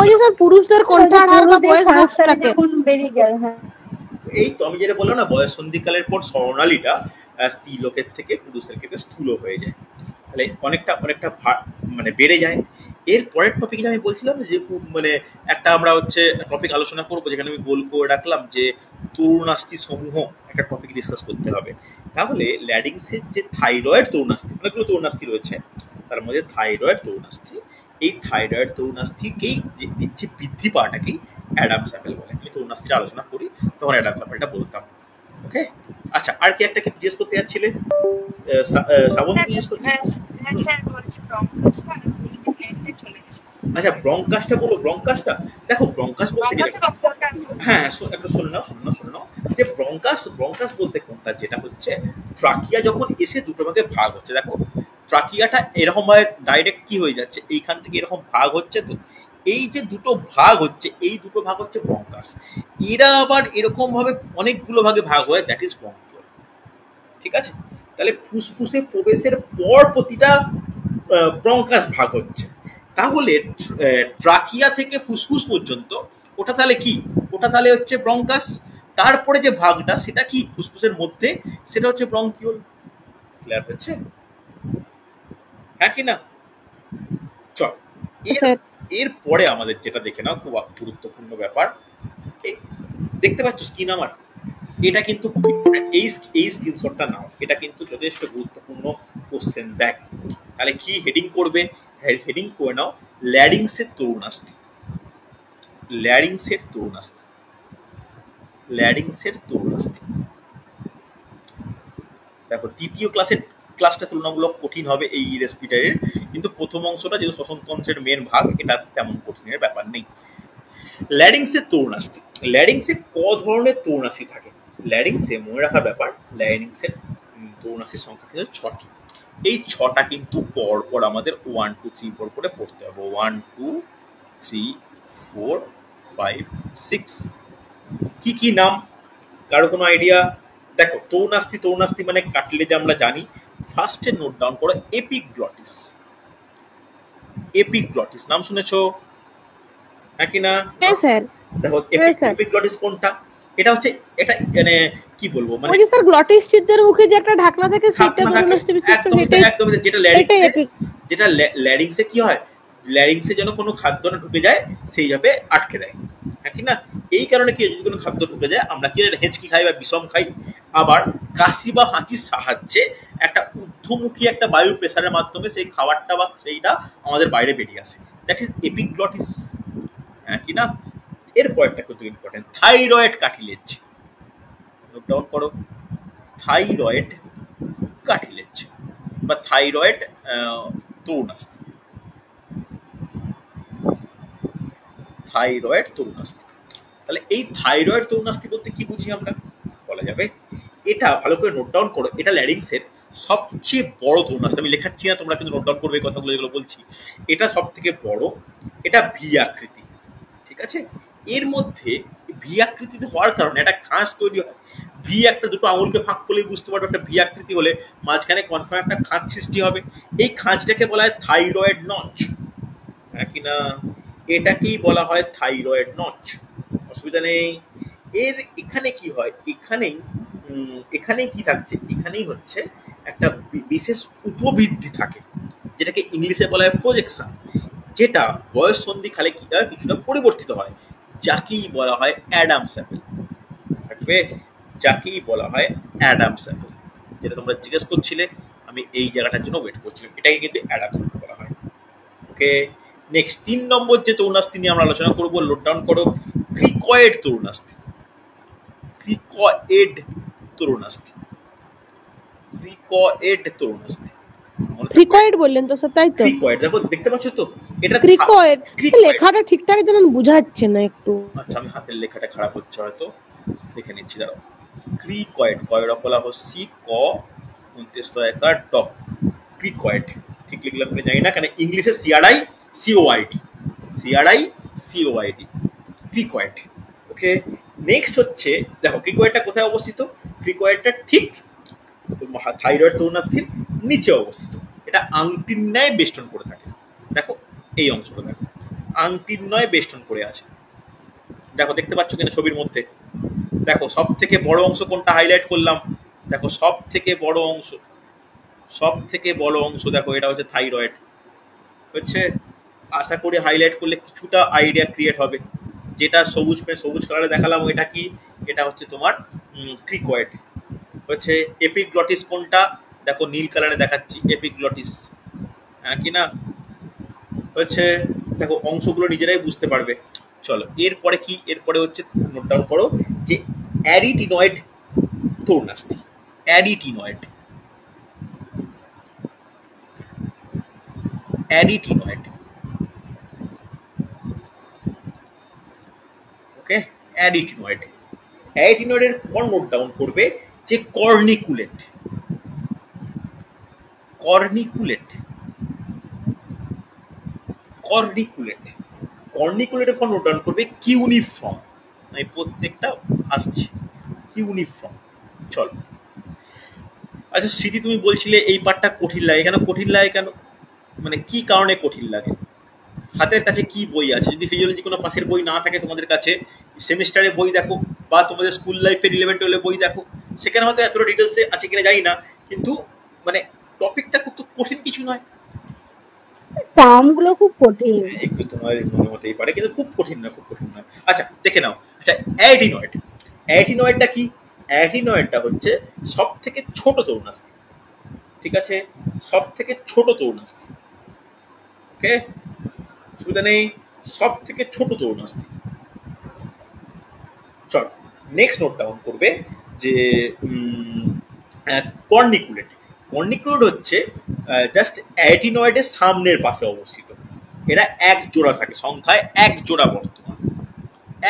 ওই যে স্যার পুরুষদের কণ্ঠাহার বা পুরুষদের বয়স সংস্থানে দোষটাকে। যখন বেরিয়ে গেল, হ্যাঁ এই তো আমি যেটা বললাম না, বয়স সন্ধিকালের পর স্বর্ণালীটা স্ত্রীলোকের থেকে পুরুষের ক্ষেত্রে স্থূল হয়ে যায়, তাহলে অনেকটা অনেকটা মানে বেড়ে যায়। এর পরের টপিক আমি বলছিলাম যে মানে একটা আমরা হচ্ছে টপিক আলোচনা করবো, যেখানে আমি গোল করে রাখলাম যে তরুণাস্থি সমূহ একটা টপিক ডিসকাস করতে হবে। তাহলে ল্যাডিংসের যে থাইরয়েড তরুণাস্থি, অনেকগুলো তরুণাস্থি রয়েছে, তার মধ্যে থাইরয়েড তরুণাস্থি, এই থাইরয়েড তরুণাস্থিকেই যে বৃদ্ধি পাওয়াটাকেই অ্যাডামস অ্যাপেল বলে। আমি তরুণাস্থির আলোচনা করি তখন অ্যাডামস অ্যাপেলটা বলতাম। ওকে, আচ্ছা আর কি একটা কি জিজ্ঞেস করতে যাচ্ছিলে? শ্রাবন্তী জিজ্ঞেস করতে। স্যার বলছি ব্রঙ্কাসটা ইন্টারনেটে চলে গেছে। আচ্ছা ব্রঙ্কাসটা বলো, ব্রঙ্কাসটা দেখো, ব্রঙ্কাস বলতে গেলে হ্যাঁ একটু শুনে নাও যে ব্রঙ্কাস বলতে কোনটা, যেটা হচ্ছে ট্রাকিয়া যখন এসে দুটো ভাগে ভাগ হচ্ছে। দেখো ট্রাকিয়াটা এরকম ভাবে ডাইরেক্ট কি হয়ে যাচ্ছে, এইখান থেকে এরকম ভাগ হচ্ছে, তো এই যে দুটো ভাগ হচ্ছে, এই দুটো ভাগ হচ্ছে ব্রঙ্কাস। এরা আবার এরকম ভাবে অনেকগুলো ভাগে ভাগ হয়, দ্যাট ইজ ব্রঙ্কিওল। ঠিক আছে, তাহলে ফুসফুসে প্রবেশের পর প্রতিটা ব্রঙ্কাস ভাগ হচ্ছে। তাহলে ট্রাকিয়া থেকে ফুসফুস পর্যন্ত ওটা তাহলে কি, ওটা তাহলে হচ্ছে ব্রঙ্কাস। তারপরে যে ভাগটা সেটা কি ফুসফুসের মধ্যে, সেটা হচ্ছে ব্রঙ্কিওল। ক্লিয়ার হচ্ছে? হ্যাঁ কি না? চল এর পরে আমাদের যেটা দেখে নাও, খুব গুরুত্বপূর্ণ ব্যাপার, দেখতে পাচ্ছ স্ক্রিন আমার, এটা কিন্তু এই স্ক্রিনশটটা নাও, এটা কিন্তু যথেষ্ট গুরুত্বপূর্ণ কোশ্চেন ব্যাক। তাহলে কি হেডিং করবে? হেডিং করে নাও ল্যাডিংসের তরুণাস্থি। ল্যাডিংসের তরুণাস্থি, ল্যাডিংসের তরুণাস্থি। দেখো তৃতীয় ক্লাসটা তুলনামূলক কঠিন হবে এই রেসপিটারের, কিন্তু প্রথম অংশটা যেহেতু শ্বসনতন্ত্রের মেন ভাগ, এটা তেমন কঠিনের ব্যাপার নেই। ল্যাডিংসের তরুণাস্থি, ল্যাডিংসে ক ধরনের তরুণাস্থি থাকে? ল্যাডিংসে মনে রাখার ব্যাপার, ল্যাডিংসের তরুণাস্থির সংখ্যা কিন্তু 6টি। এই 6টা কিন্তু পরপর আমাদের 1 2 3 4 করে পড়তে হবে। 1 2 3 4 5 6। কি কি নাম, কারো কোনো আইডিয়া? দেখো তরুণাস্থি মানে কাটলেজে আমরা জানি। ফার্স্টে নোট ডাউন করো এপিগ্লটিস। এপিগ্লটিস নাম শুনেছো হ্যাঁ কি না? হ্যাঁ স্যার। দেখো এপিগ্লটিস কোনটা? এটা হচ্ছে, এটা মানে কি বলবো, মানে ওই যে স্যার গ্লটিস ছিদ্রের মুখে যে একটা ঢাকনা থাকে সেটা তরুণাস্থি বিশিষ্ট, একদম যেটা ল্যারিংসে কি হয়, ল্যারিংসে যেন কোনো খাদ্য না ঢুকে যায় সেইভাবে আটকে দেয়, হ্যাঁ কি না? এই কারণে কি, যদি কোনো খাদ্য ঢুকে যায় আমরা কি হেঁচকি খাই বা বিষম খাই। আবার কাশি বা হাঁচির সাহায্যে একটা ঊর্ধ্বমুখী একটা বায়ু প্রেসারের মাধ্যমে সেই খাবারটা বা সেইটা আমাদের বাইরে বেরিয়ে আসে, দ্যাট ইজ এপিগ্লটিস, হ্যাঁ কি না? এরপর একটা কিন্তু important, thyroid cartilage. Note down করো, থাইরয়েড কার্টিলেজ বা থাইরয়েড তরুণাস্থি। থাইরয়েড তরুণাস্থি, তাহলে এই থাইরয়েড তরুণাস্থি বলতে কি বুঝি আমরা? বলা যাবে এটা ভালো করে নোট ডাউন করো, এটা ল্যারিংসের সবচেয়ে বড় তরুণাস্থি। আমি লেখাচ্ছি না, তোমরা কিন্তু নোট ডাউন করবে এই কথাগুলো যেগুলো বলছি। এটা সব থেকে বড়, এটা ভি আকৃতি, ঠিক আছে? এর মধ্যে ভি আকৃতিতে হওয়ার কারণে একটা খাঁজ তৈরি হয়। ভি একটা দুটো আঙুলকে ফাঁক করলেই বুঝতে পারবে, একটা ভি আকৃতি হলে মাঝখানে কনফার্ম একটা খাঁজ সৃষ্টি হবে। এই খাঁজটাকে বলা হয় থাইরয়েড নচ, হ্যাঁ কি না? এটাকেই বলা হয় থাইরয়েড নচ, অসুবিধা নেই। এর এখানে কি হয়, এখানেই কি থাকছে, এখানেই হচ্ছে একটা বিশেষ উপবৃদ্ধি থাকে, যেটাকে ইংলিশে বলা হয় প্রজেকশন, যেটা বয়স সন্ধিকালে কি হয় কিছুটা পরিবর্তিত হয়, যাকেই বলা হয় অ্যাডামস অ্যাপেল। থাকবে, যাকেই বলা হয় অ্যাডামস অ্যাপেল। যেটা তোমরা জিজ্ঞেস করছিলে, আমি এই জায়গাটার জন্য ওয়েট করছিলাম, এটাকে কিন্তু অ্যাডামস অ্যাপেল বলা হয়। ওকে, নেক্সট 3 নম্বর যে তরুণাস্থি নিয়ে আমরা আলোচনা করবো, নোট ডাউন করো, ক্রিকয়েড তরুণাস্থি। ক্রিকয়েড তরুণাস্থি, ক্রিকয়েড তরুণাস্থি। ক্রিকয়েড বললেন তো স্যার, তাই তো? ক্রিকয়েড, দেখো দেখতে পাচ্ছ তো, এটা ক্রিকয়েড লেখাটা ঠিকঠাক যেন বোঝাচ্ছে না একটু। আচ্ছা আমি হাতের লেখাটা খারাপ হচ্ছে হয়তো, দেখে নিচ্ছি দাঁড়াও। ক্রিকয়েড, কয়ের ফলা হচ্ছে ক 29 ড, ক্রিকয়েড ঠিক লিখলাম কিনা জানি না, কারণ ইংলিশে সিআরআই সিওআইডি, সিআরআই সিওআইডি, ক্রিকয়েড। ওকে, নেক্সট হচ্ছে দেখো ক্রিকয়েডটা কোথায় অবস্থিত, ক্রিকয়েডটা ঠিক থাইরয়েড তরুণাস্থির নিচে অবস্থিত। এটা আংটির ন্যায় বেষ্টন করে থাকে। দেখো এই অংশটা দেখো আংটির ন্যায় বেষ্টন করে আছে। দেখো দেখতে পাচ্ছ কিনা ছবির মধ্যে, দেখো সব থেকে বড় অংশ কোনটা হাইলাইট করলাম, দেখো সব থেকে বড় অংশ, সব থেকে বড় অংশ দেখো এটা হচ্ছে থাইরয়েড হচ্ছে। আশা করি হাইলাইট করলে কিছুটা আইডিয়া ক্রিয়েট হবে। যেটা সবুজ কালারে দেখালাম এটা কি, এটা হচ্ছে তোমার ক্রিকয়েড হচ্ছে। এপিগ্লটিস কোনটা, দেখো নীল কালারে দেখাচ্ছি এপিগ্লটিস, হ্যাঁ কি না হচ্ছে। দেখো অংশগুলো নিজেরাই বুঝতে পারবে। চলো এরপরে কি, এরপরে হচ্ছে নোট ডাউন করো যে অ্যারিটিনয়েড তরুণাস্থি। অ্যারিটিনয়েড, অ্যারিটিনয়েড, ওকে অ্যারিটিনয়েড। অ্যারিটিনয়েডের পর নোট ডাউন করবে যে কর্নিকুলেট, কর্নিকুলেট, কর্নিকুলেট, কর্নিকুলেটের পর নোট ডাউন করবে কিউনিফর্ম। আমি প্রত্যেকটা আসছি কিউনিফর্ম। চলো আচ্ছা স্মৃতি তুমি বলছিলে এই পার্টটা কঠিন লাগে কেন, কঠিন লাগে কেন মানে কি কারণে কঠিন লাগে? হাতের কাছে কি বই আছে? যদি ফিজিওলজি কোনো পাশের বই না থাকে তোমাদের কাছে, সেমিস্টারে বই দেখো বা তোমাদের স্কুল লাইফের 11-12 বই দেখো, সেখানে হয়তো এতটা ডিটেলসে আছে কিনা জানি না, কিন্তু মানে টপিকটা খুব তো কঠিন কিছু নয়। টার্মগুলো খুব কঠিন। একটু তোমার মনে হতেই পারে কিন্তু খুব কঠিন না, খুব কঠিন না। আচ্ছা দেখে নাও। আচ্ছা অ্যারিটিনয়েড, অ্যারিটিনয়েডটা কি? অ্যারিটিনয়েডটা হচ্ছে সব থেকে ছোট তরুণাস্থি, ঠিক আছে, সব থেকে ছোট তরুণাস্থি, ওকে সুবিধা নেই, সব থেকে ছোট তরুণাস্থি। চল নেক্সট নোট ডাউন করবে যে কর্নিকুলেট। কর্নিকুলেট হচ্ছে জাস্ট অ্যারিটিনয়েডের সামনের পাশে অবস্থিত। এরা এক জোড়া থাকে, সংখ্যায় এক জোড়া বর্তমান,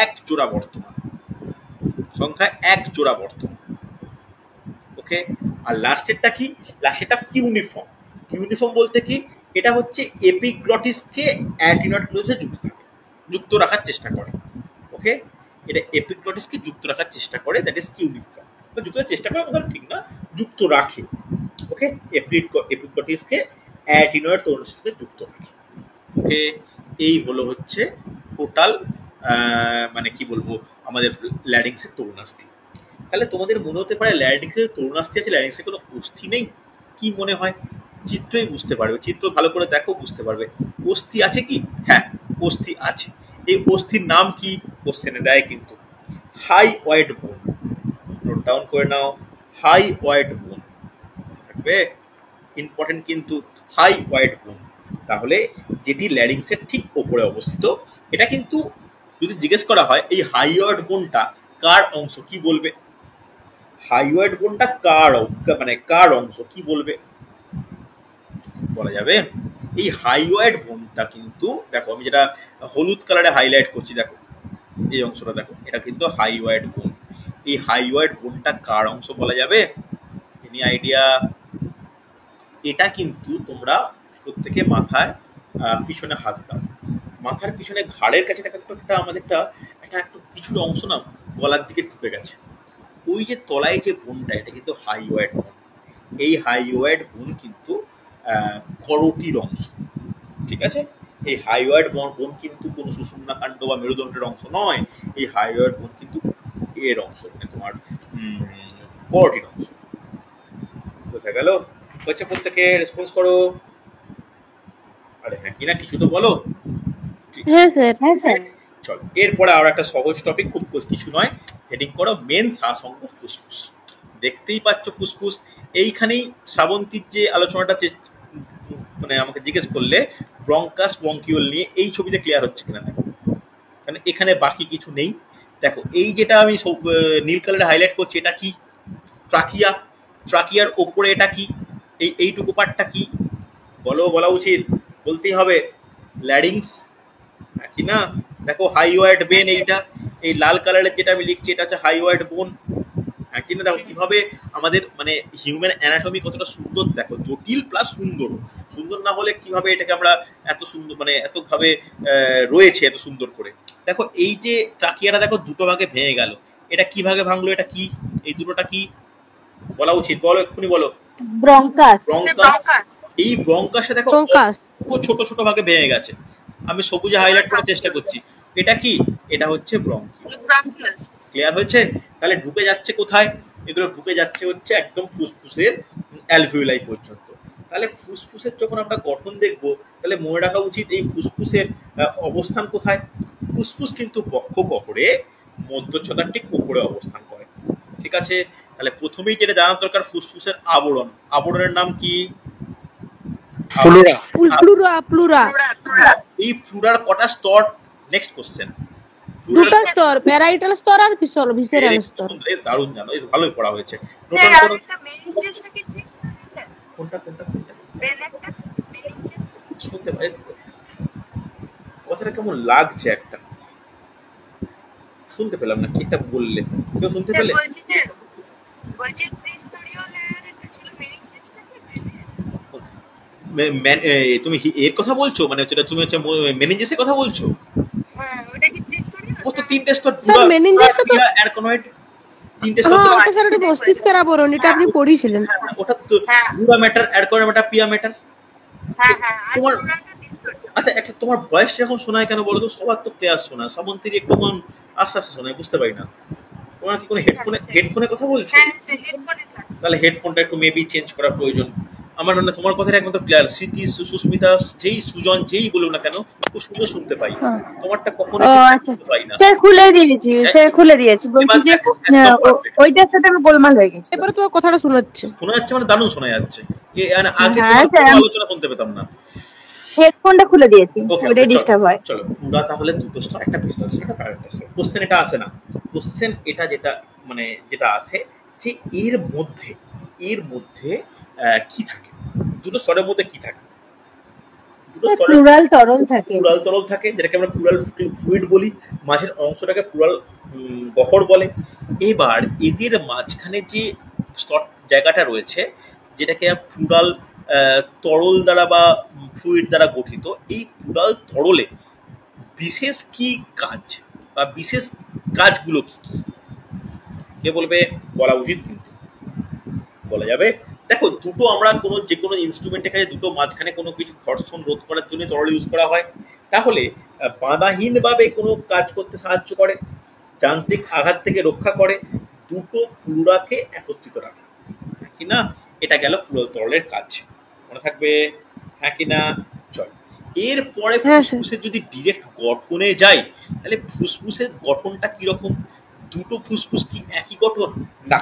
এক জোড়া বর্তমান, সংখ্যায় এক জোড়া বর্তমান, ওকে। আর লাস্টেরটা কি, লাস্টেরটা কিউনিফর্ম। কিউনিফর্ম বলতে কি, এটা হচ্ছে এপিগ্লটিসকে অ্যারিটিনয়েডগুলোতে যুক্ত রাখার চেষ্টা করে, ওকে। এটা এপিগ্লটিসকে যুক্ত রাখার চেষ্টা করে, দ্যাট ইজ কিউনিফর্ম। যুক্ত রাখার চেষ্টা করে কথা ঠিক না, যুক্ত রাখে, ওকে। এপিগ্লটিসকে অ্যারিটিনয়েড তরুণাস্থির সাথে যুক্ত রাখে, ওকে। এই হলো হচ্ছে টোটাল মানে কি বলবো আমাদের ল্যারিংসের তরুণাস্থি। তাহলে তোমাদের মনে হতে পারে ল্যারিংসের তরুণাস্থি আছে, ল্যারিংসে কোনো অস্থি নেই, কি মনে হয়? চিত্রই বুঝতে পারবে, চিত্র ভালো করে দেখো বুঝতে পারবে। অস্থি আছে কি? হ্যাঁ অস্থি আছে। এই অস্থির নাম কি কোশ্চেনে দেয় কিন্তু, হাইওয়েড বোন। নোট ডাউন করে নাও, হাইওয়েড বোন থাকবে, ইম্পর্টেন্ট কিন্তু হাইওয়েড বোন। তাহলে যেটি ল্যারিংসের ঠিক ওপরে অবস্থিত, এটা কিন্তু যদি জিজ্ঞেস করা হয় এই হাইওয়েড বোনটা কার অংশ কি বলবে? হাইওয়েড বোনটা কার মানে কার অংশ কি বলবে? বলা যাবে। এই হাইওয়েড বোনটা কিন্তু দেখো আমি যেটা হলুদ কালারে হাইলাইট করছি, দেখো এই অংশটা দেখো, এটা কিন্তু হাইওয়েড বোন। এই হাইওয়েড বোনটা কার অংশ বলা যাবে? Any idea? এটা কিন্তু তোমরা প্রত্যেকে মাথায় পিছনে হাত দাও, মাথার পিছনে ঘাড়ের কাছে দেখো একটা আমাদের একটা একটু কিছুটা অংশ না গলার দিকে ঢুকে গেছে, ওই যে তলায় যে বোনটা, এটা কিন্তু হাইওয়েড বোন। এই হাইওয়েড বোন কিন্তু করটির অংশ, ঠিক আছে। এই হাইওয়েড বোন কিন্তু কোনো সুষুম্নাকাণ্ড বা মেরুদণ্ডের অংশ নয়, এই হাইওয়েড বোন কিন্তু এর অংশ, মানে তোমার করটির অংশ। বোঝা গেল? হচ্ছে প্রত্যেকে রেসপন্স করো। আরে হ্যাঁ কি না কিছু তো বলো। হ্যাঁ স্যার। হ্যাঁ স্যার। চলো এরপরে আর একটা সহজ টপিক, খুব কিছু নয়, হেডিং করো মেন শ্বাসঙ্গ ফুসফুস। দেখতেই পাচ্ছ ফুসফুস, এইখানেই শ্রাবন্তীর যে আলোচনাটা মানে আমাকে জিজ্ঞেস করলে ব্রঙ্কাস ব্রঙ্কিউল নিয়ে, এই ছবিতে ক্লিয়ার হচ্ছে কিনা দেখো, কারণ এখানে বাকি কিছু নেই। দেখো এই যেটা আমি নীল কালারে হাইলাইট করছি, এটা কি? ট্রাকিয়া। ট্রাকিয়ার ওপরে এটা কি? এইটুকু পার্টটা কি বলা উচিত, বলতেই হবে ল্যারিংস, কি না? দেখো হাইওয়েড বেন, এইটা এই লাল কালারের যেটা আমি লিখছি এটা হচ্ছে হাইওয়েড বোন, একই না, দেখো কিভাবে আমাদের মানে হিউম্যান অ্যানাটমি কতটা সুন্দর, দেখো জটিল প্লাস সুন্দর। সুন্দর না হলে কিভাবে এটাকে আমরা এত সুন্দর মানে এত ভাবে রয়েছে এত সুন্দর করে। দেখো এই যে ট্রাকিয়াটা দেখো দুটো ভাগে ভেঙে গেল, এটা কি ভাগে ভাঙলো, এটা কি, এই দুটোটা কি বলা উচিত, বলো এক্ষুনি বলো। ব্রঙ্কাস। ব্রঙ্কাস। এই ব্রঙ্কাসে দেখো ব্রঙ্কাস। ছোট ছোট ভাগে ভেঙে গেছে, আমি সবুজে হাইলাইট করার চেষ্টা করছি। এটা কি, এটা হচ্ছে ব্রঙ্কিয়াস। ক্লিয়ার হয়েছে? তাহলে ঢুকে যাচ্ছে কোথায়, এগুলো ঢুকে যাচ্ছে হচ্ছে একদম ফুসফুসের অ্যালভিওলাই পর্যন্ত। তাহলে ফুসফুসের যখন আমরা গঠন দেখব, তাহলে মনে রাখা উচিত এই ফুসফুসের অবস্থান কোথায়। ফুসফুস কিন্তু বক্ষগহ্বরে মধ্যচ্ছদার ঠিক উপরে অবস্থান করে। ঠিক আছে, তাহলে প্রথমেই যেটা জানার দরকার ফুসফুসের আবরণ। আবরণের নাম কি? ফ্লোরা। প্লুরা। এই ফ্লুরার কটা স্তর? Next question. দুটো স্তর, প্যারাইটাল স্তর আর ভিসেরাল স্তর। দারুণ জানো, এই ভালোই পড়া হয়েছে। কোনটা কোনটা কোনটা শুনতে পাই, কথাটা কেমন লাগছে একটা, শুনতে পেলাম না, কি একটা বললে, কেউ শুনতে পেলে? তুমি এর কথা বলছো, মানে যেটা তুমি হচ্ছে মেনিনজাসের কথা বলছো? ও তো তিনটে স্তর, অ্যারকনয়েড, তিনটে স্তর। হ্যাঁ, ওটা স্যার ওটা মস্তিষ্কের আবরণ, এটা আপনি পড়িয়েছিলেন। ওটা তো পুরা ম্যাটার, অ্যারকনয়েড ম্যাটার, পিয়া ম্যাটার। তোমার আচ্ছা একটা তোমার ভয়েসটা এখন শোনায় কেন বলো তো? সবার তো ক্লিয়ার শোনায়, শ্রাবন্তীর একটু আস্তে আস্তে শোনায়, বুঝতে পারি না। তোমার কি কোনো হেডফোনে কথা বলছো? তাহলে হেডফোনটা একটু মেবি চেঞ্জ করা প্রয়োজন। আমার মনে হয় তোমার কথাটা একদম ক্লিয়ার। স্মৃতি, সুস্মিতা, যেই সুজন যেই বলুক না কেন খুব সুন্দর শুনতে পাই, তোমারটা কখনো শুনতে পাই না। স্যার খুলে দিয়েছি, স্যার খুলে দিয়েছি, বলছি যে ওইটার সাথে আমি গোলমাল হয়ে গেছি। এবারে তোমার কথাটা শোনাচ্ছে, শোনা যাচ্ছে মানে দারুণ শোনা যাচ্ছে। আগে আলোচনা শুনতে পেতাম না। হেডফোনটা খুলে দিয়েছি, ওইটাই ডিস্টার্ব হয়। চলো পুরা তাহলে দুটো স্তর, একটা ভিসেরাল স্তর, একটা প্যারাইটাল স্তর। কোশ্চেন এটা আসে না, কোশ্চেন এটা যেটা মানে যেটা আসে যে এর মধ্যে কি থাকে, দুটো স্তরের মধ্যে কি থাকে? প্লুরাল তরল থাকে। প্লুরাল তরল থাকে, যেটাকে আমরা প্লুরাল ফ্লুইড বলি, মাঝের অংশটাকে প্লুরাল গহ্বর বলে। এবার এদের মাঝখানে যে স্তর জায়গাটা রয়েছে, যেটাকে প্লুরাল তরল দ্বারা বা ফ্লুইড দ্বারা গঠিত, এই প্লুরাল তরলে বিশেষ কি কাজ বা বিশেষ কাজগুলো কি কি কে বলবে? বলা উচিত, কিন্তু বলা যাবে। দেখো দুটো আমরা যে কোনো ইনস্ট্রুমেন্টের কাছে দুটো মাঝখানে কোনো কিছু ঘর্ষণ রোধ করার জন্য তরল ইউজ করা হয়। তাহলে বাধাহীনভাবে কোনো কাজ করতে সাহায্য করে, যান্ত্রিক আঘাত থেকে রক্ষা করে, দুটো প্লুরাকে একত্রিত রাখে, কি না? এটা গেল প্লুরাল তরলের কাজ, মনে থাকবে, হ্যাঁ কি না? চল এরপরে ফুসফুসের যদি ডিরেক্ট গঠনে যাই, তাহলে ফুসফুসের গঠনটা কিরকম? দুটো ফুসফুস কি একই গঠন? না,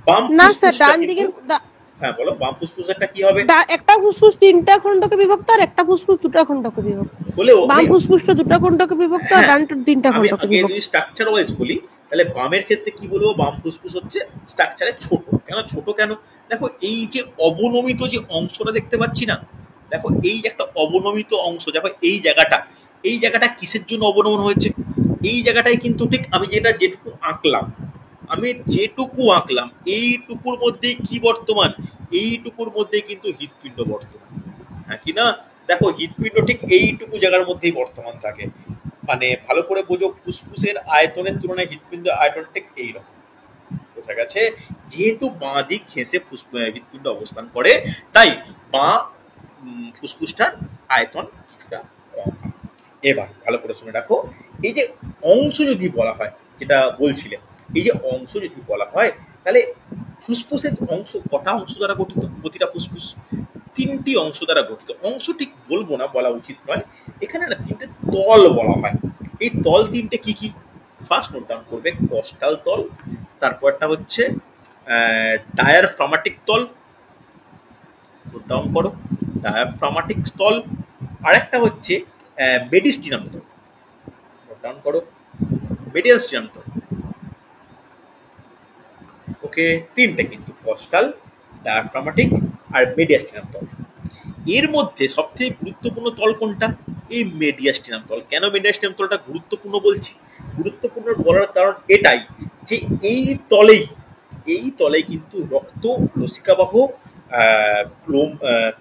বাম ফুসফুসটা, হ্যাঁ বলো, বাম ফুসফুসেরটা কি হবে? একটা ফুসফুস তিনটা খণ্ডকে বিভক্ত আর একটা ফুসফুস দুটো খণ্ডকে বিভক্ত। হলেও বাম ফুসফুসটা দুটো খণ্ডকে বিভক্ত আর ডানটা তিনটা খণ্ডকে বিভক্ত। যদি স্ট্রাকচার ওয়াইজ বলি, তাহলে বামের ক্ষেত্রে কি বলবো? বাম ফুসফুস হচ্ছে স্ট্রাকচারে ছোট। কেন ছোট কেন? দেখো এই যে অবনমিত যে অংশটা দেখতে পাচ্ছি না, দেখো এই যে একটা অবনমিত অংশ, দেখো এই জায়গাটা কিসের জন্য অবনমন হয়েছে? এই জায়গাটায় কিন্তু ঠিক আমি যেটুকু আঁকলাম, এইটুকুর মধ্যেই কি বর্তমান? এইটুকুর মধ্যে কিন্তু হৃৎপিণ্ড বর্তমান, হ্যাঁ কি না? দেখো হৃৎপিণ্ড ঠিক এইটুকু জায়গার মধ্যেই বর্তমান থাকে, মানে ভালো করে বোঝো, ফুসফুসের আয়তনের তুলনায় হৃৎপিণ্ড আয়তন ঠিক এইরকম, বোঝা গেছে? যেহেতু বাঁ দিক ঘেঁষে হৃৎপিণ্ড অবস্থান করে, তাই বাঁ ফুসফুসটার আয়তন কিছুটা কম। এবার ভালো করে শুনে রাখো, এই যে অংশ যদি বলা হয়, যেটা বলছিলেন, এই যে অংশ যদি বলা হয়, তাহলে ফুসফুসের অংশ কটা অংশ দ্বারা গঠিত? প্রতিটা ফুসফুস তিনটি অংশ দ্বারা গঠিত। অংশ ঠিক বলবো না, বলা উচিত নয়, এখানে না তিনটে তল বলা হয়। এই তল তিনটে কি কি? ফার্স্ট নোট ডাউন করবে, কস্টাল তল, তারপরটা হচ্ছে ডায়ারফ্রামাটিক তল, নোট ডাউন করো, ডায়ারফ্রামাটিক তল, আরেকটা হচ্ছে মেডিস্টিনাম তল, নোট ডাউন করো, মেডিয়াস্টিনাম তল। ওকে, তিনটে কিন্তু, কস্টাল, ডায়াফ্রামাটিক আর মেডিয়াস্টিনাম তল। এর মধ্যে সবথেকে গুরুত্বপূর্ণ তল কোনটা? এই মেডিয়াস্টিনাম তল। কেন মেডিয়াস্টিনাম তলটা গুরুত্বপূর্ণ বলছি? গুরুত্বপূর্ণ বলার কারণ এটাই যে এই তলেই এই তলায় কিন্তু রক্ত, লসিকাবাহ,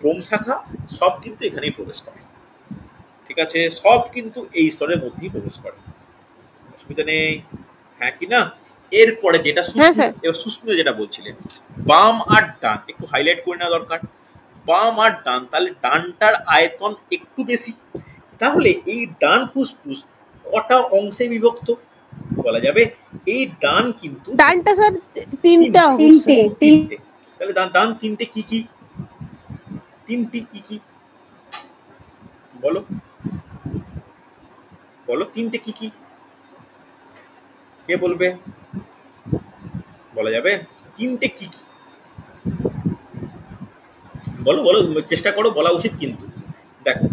ক্লোম শাখা সব কিন্তু এখানেই প্রবেশ করে। ঠিক আছে, সব কিন্তু এই স্তরের মধ্যেই প্রবেশ করে, অসুবিধা নেই, হ্যাঁ কি না? এরপরে যেটা হ্যাঁ স্যার। এবার সুস্মিতা যেটা বলছিলেন, বাম আর ডান একটু হাইলাইট করে নেওয়া দরকার। বাম আর ডান, তাহলে ডানটার আয়তন একটু বেশি। তাহলে এই ডান ফুসফুস কটা অংশে বিভক্ত বলা যাবে? এই ডান কিন্তু ডানটা স্যার তিনটা অংশ। তিনটে। তাহলে ডান তিনটে কি কি? তিনটি কি কি বলো, বলো তিনটে কি কি? কে বলবে? বলা যাবে তিনটে কি কি? বলো বলো, চেষ্টা করো, বলা উচিত কিন্তু। দেখো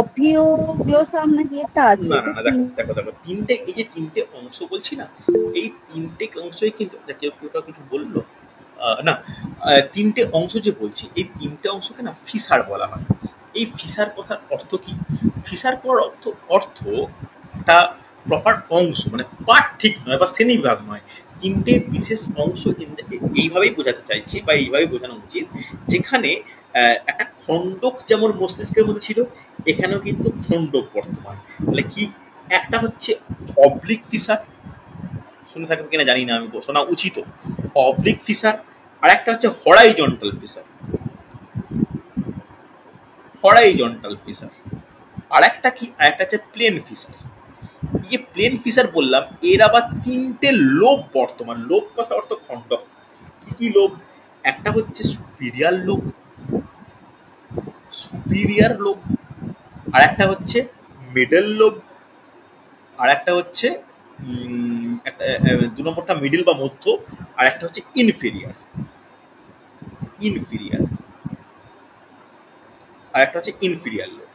অভিওগ্লোসাম নাকি একটা আছে। না না না, দেখো দেখো দেখো, তিনটে, এই যে তিনটে অংশ বলছি না, এই তিনটে অংশই কিন্তু কেউ কেউ কিছু বললো না, তিনটে অংশ যে বলছি, এই তিনটে অংশকে না ফিসার বলা হয়। এই ফিসার কথার অর্থ কি? ফিসার করার অর্থ একটা প্রপার অংশ, মানে পার্ট ঠিক নয় বা শ্রেণীবিভাগ নয়, তিনটে বিশেষ অংশ এইভাবেই বোঝাতে চাইছি বা এইভাবেই বোঝানো উচিত, যেখানে একটা খণ্ডক যেমন মস্তিষ্কের মধ্যে ছিল, এখানেও কিন্তু খণ্ডক বর্তমান। তাহলে কি? একটা হচ্ছে অবলিক ফিসার, শুনে থাকবে কিনা জানি না, আমি শোনা উচিত, অবলিক ফিসার। আর একটা হচ্ছে হরাইজন্টাল ফিসার, হরাইজন্টাল ফিসার। আর একটা কি? আর একটা হচ্ছে প্লেন ফিসার। এই যে প্লেন ফিসার বললাম, এর আবার তিনটে লোব বর্তমান। লোব কথা অর্থ খণ্ডক। কি কি লোব? একটা হচ্ছে সুপিরিয়ার লোব, সুপিরিয়ার লোব, আর একটা হচ্ছে মিডল লোব, আর একটা হচ্ছে দু নম্বরটা মিডল বা মধ্য, আর একটা হচ্ছে ইনফেরিয়ার, ইনফেরিয়ার, আর একটা হচ্ছে ইনফেরিয়ার লোব।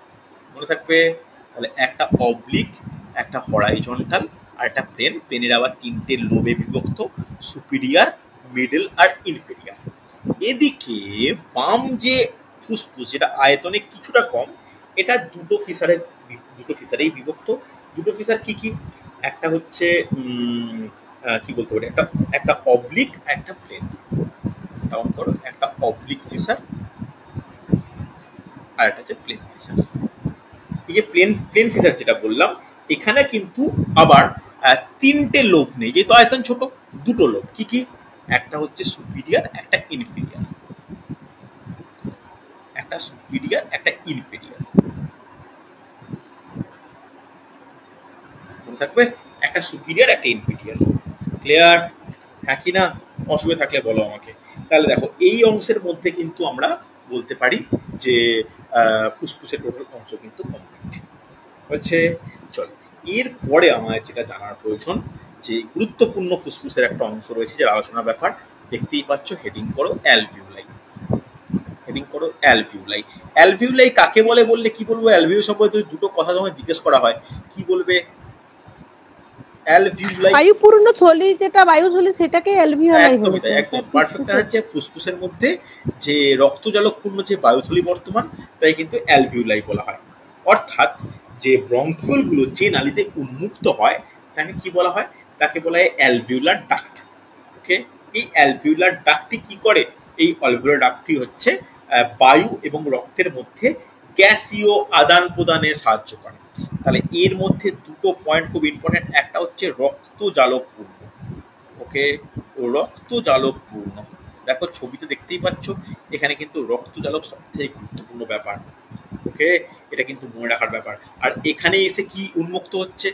মনে থাকবে? তাহলে একটা অবলিক, একটা হরাইজন্টাল, আর একটা প্লেন। প্লেনের আবার তিনটে লোবে বিভক্ত, সুপিরিয়ার, মিডল আর ইনফেরিয়ার। এদিকে বাম যে ফুসফুস, যেটা আয়তনে কিছুটা কম, এটা দুটো ফিসারেই বিভক্ত। দুটো ফিসার কি কি? একটা হচ্ছে কি বলতে পারি, একটা অবলিক, একটা প্লেন। ডাউন করো, একটা অবলিক ফিসার আর একটা হচ্ছে প্লেন ফিসার। এই যে প্লেন ফিসার যেটা বললাম, এখানে কিন্তু আবার তিনটে লোব নেই, যেহেতু আয়তন ছোট, দুটো লোব। কি কি? একটা হচ্ছে সুপিরিয়ার, একটা ইনফেরিয়ার, একটা সুপিরিয়ার, একটা ইনফেরিয়ার। মনে থাকবে? একটা সুপিরিয়ার, একটা ইনফেরিয়ার। ক্লিয়ার? হ্যাঁ কি না? অসুবিধা থাকলে বলো আমাকে। তাহলে দেখো, এই অংশের মধ্যে কিন্তু আমরা বলতে পারি যে ফুসফুসের টোটাল অংশ কিন্তু কমপ্লিট হচ্ছে। চলো, এরপরে আমাদের যেটা জানার প্রয়োজন, যে গুরুত্বপূর্ণ ফুসফুসের একটা অংশ রয়েছে যার আলোচনার ব্যাপার, দেখতেই পাচ্ছ, হেডিং করো অ্যালভিউলাই। হেডিং করো অ্যালভিউলাই। অ্যালভিউলাই কাকে বলে বললে কি বলবো? অ্যালভিউ সম্পর্কে দুটো কথা তোমায় জিজ্ঞেস করা হয়, কি বলবে? অ্যালভিউলাই, বায়ুপূর্ণ থলি, যেটা বায়ুথলি, সেটাকে অ্যালভিওলাই একদমই তাই, একদম পারফেক্ট হচ্ছে। ফুসফুসের মধ্যে যে রক্তজালকপূর্ণ যে বায়ুথলি বর্তমান, তাই কিন্তু অ্যালভিউলাই বলা হয়। অর্থাৎ যে ব্রঙ্কিউল গুলো যে নালীতে উন্মুক্ত হয়, তাকে কি বলা হয়? তাকে বলা হয় অ্যালভিউলার ডাক্ট। ওকে, এই অ্যালভিউলার ডাক্টটি কি করে? এই অ্যালভিউলার ডাক্টটি হচ্ছে বায়ু এবং রক্তের মধ্যে গ্যাসীয় আদান প্রদানে সাহায্য করে। তাহলে এর মধ্যে দুটো পয়েন্ট খুব ইম্পর্টেন্ট। একটা হচ্ছে রক্তজালকপূর্ণ। ওকে, রক্তজালকপূর্ণ। দেখো ছবিতে দেখতেই পাচ্ছ, এখানে কিন্তু রক্তজালক সবথেকে গুরুত্বপূর্ণ ব্যাপার। ওকে, এটা কিন্তু মনে রাখার ব্যাপার। আর এখানে এসে কি উন্মুক্ত হচ্ছে?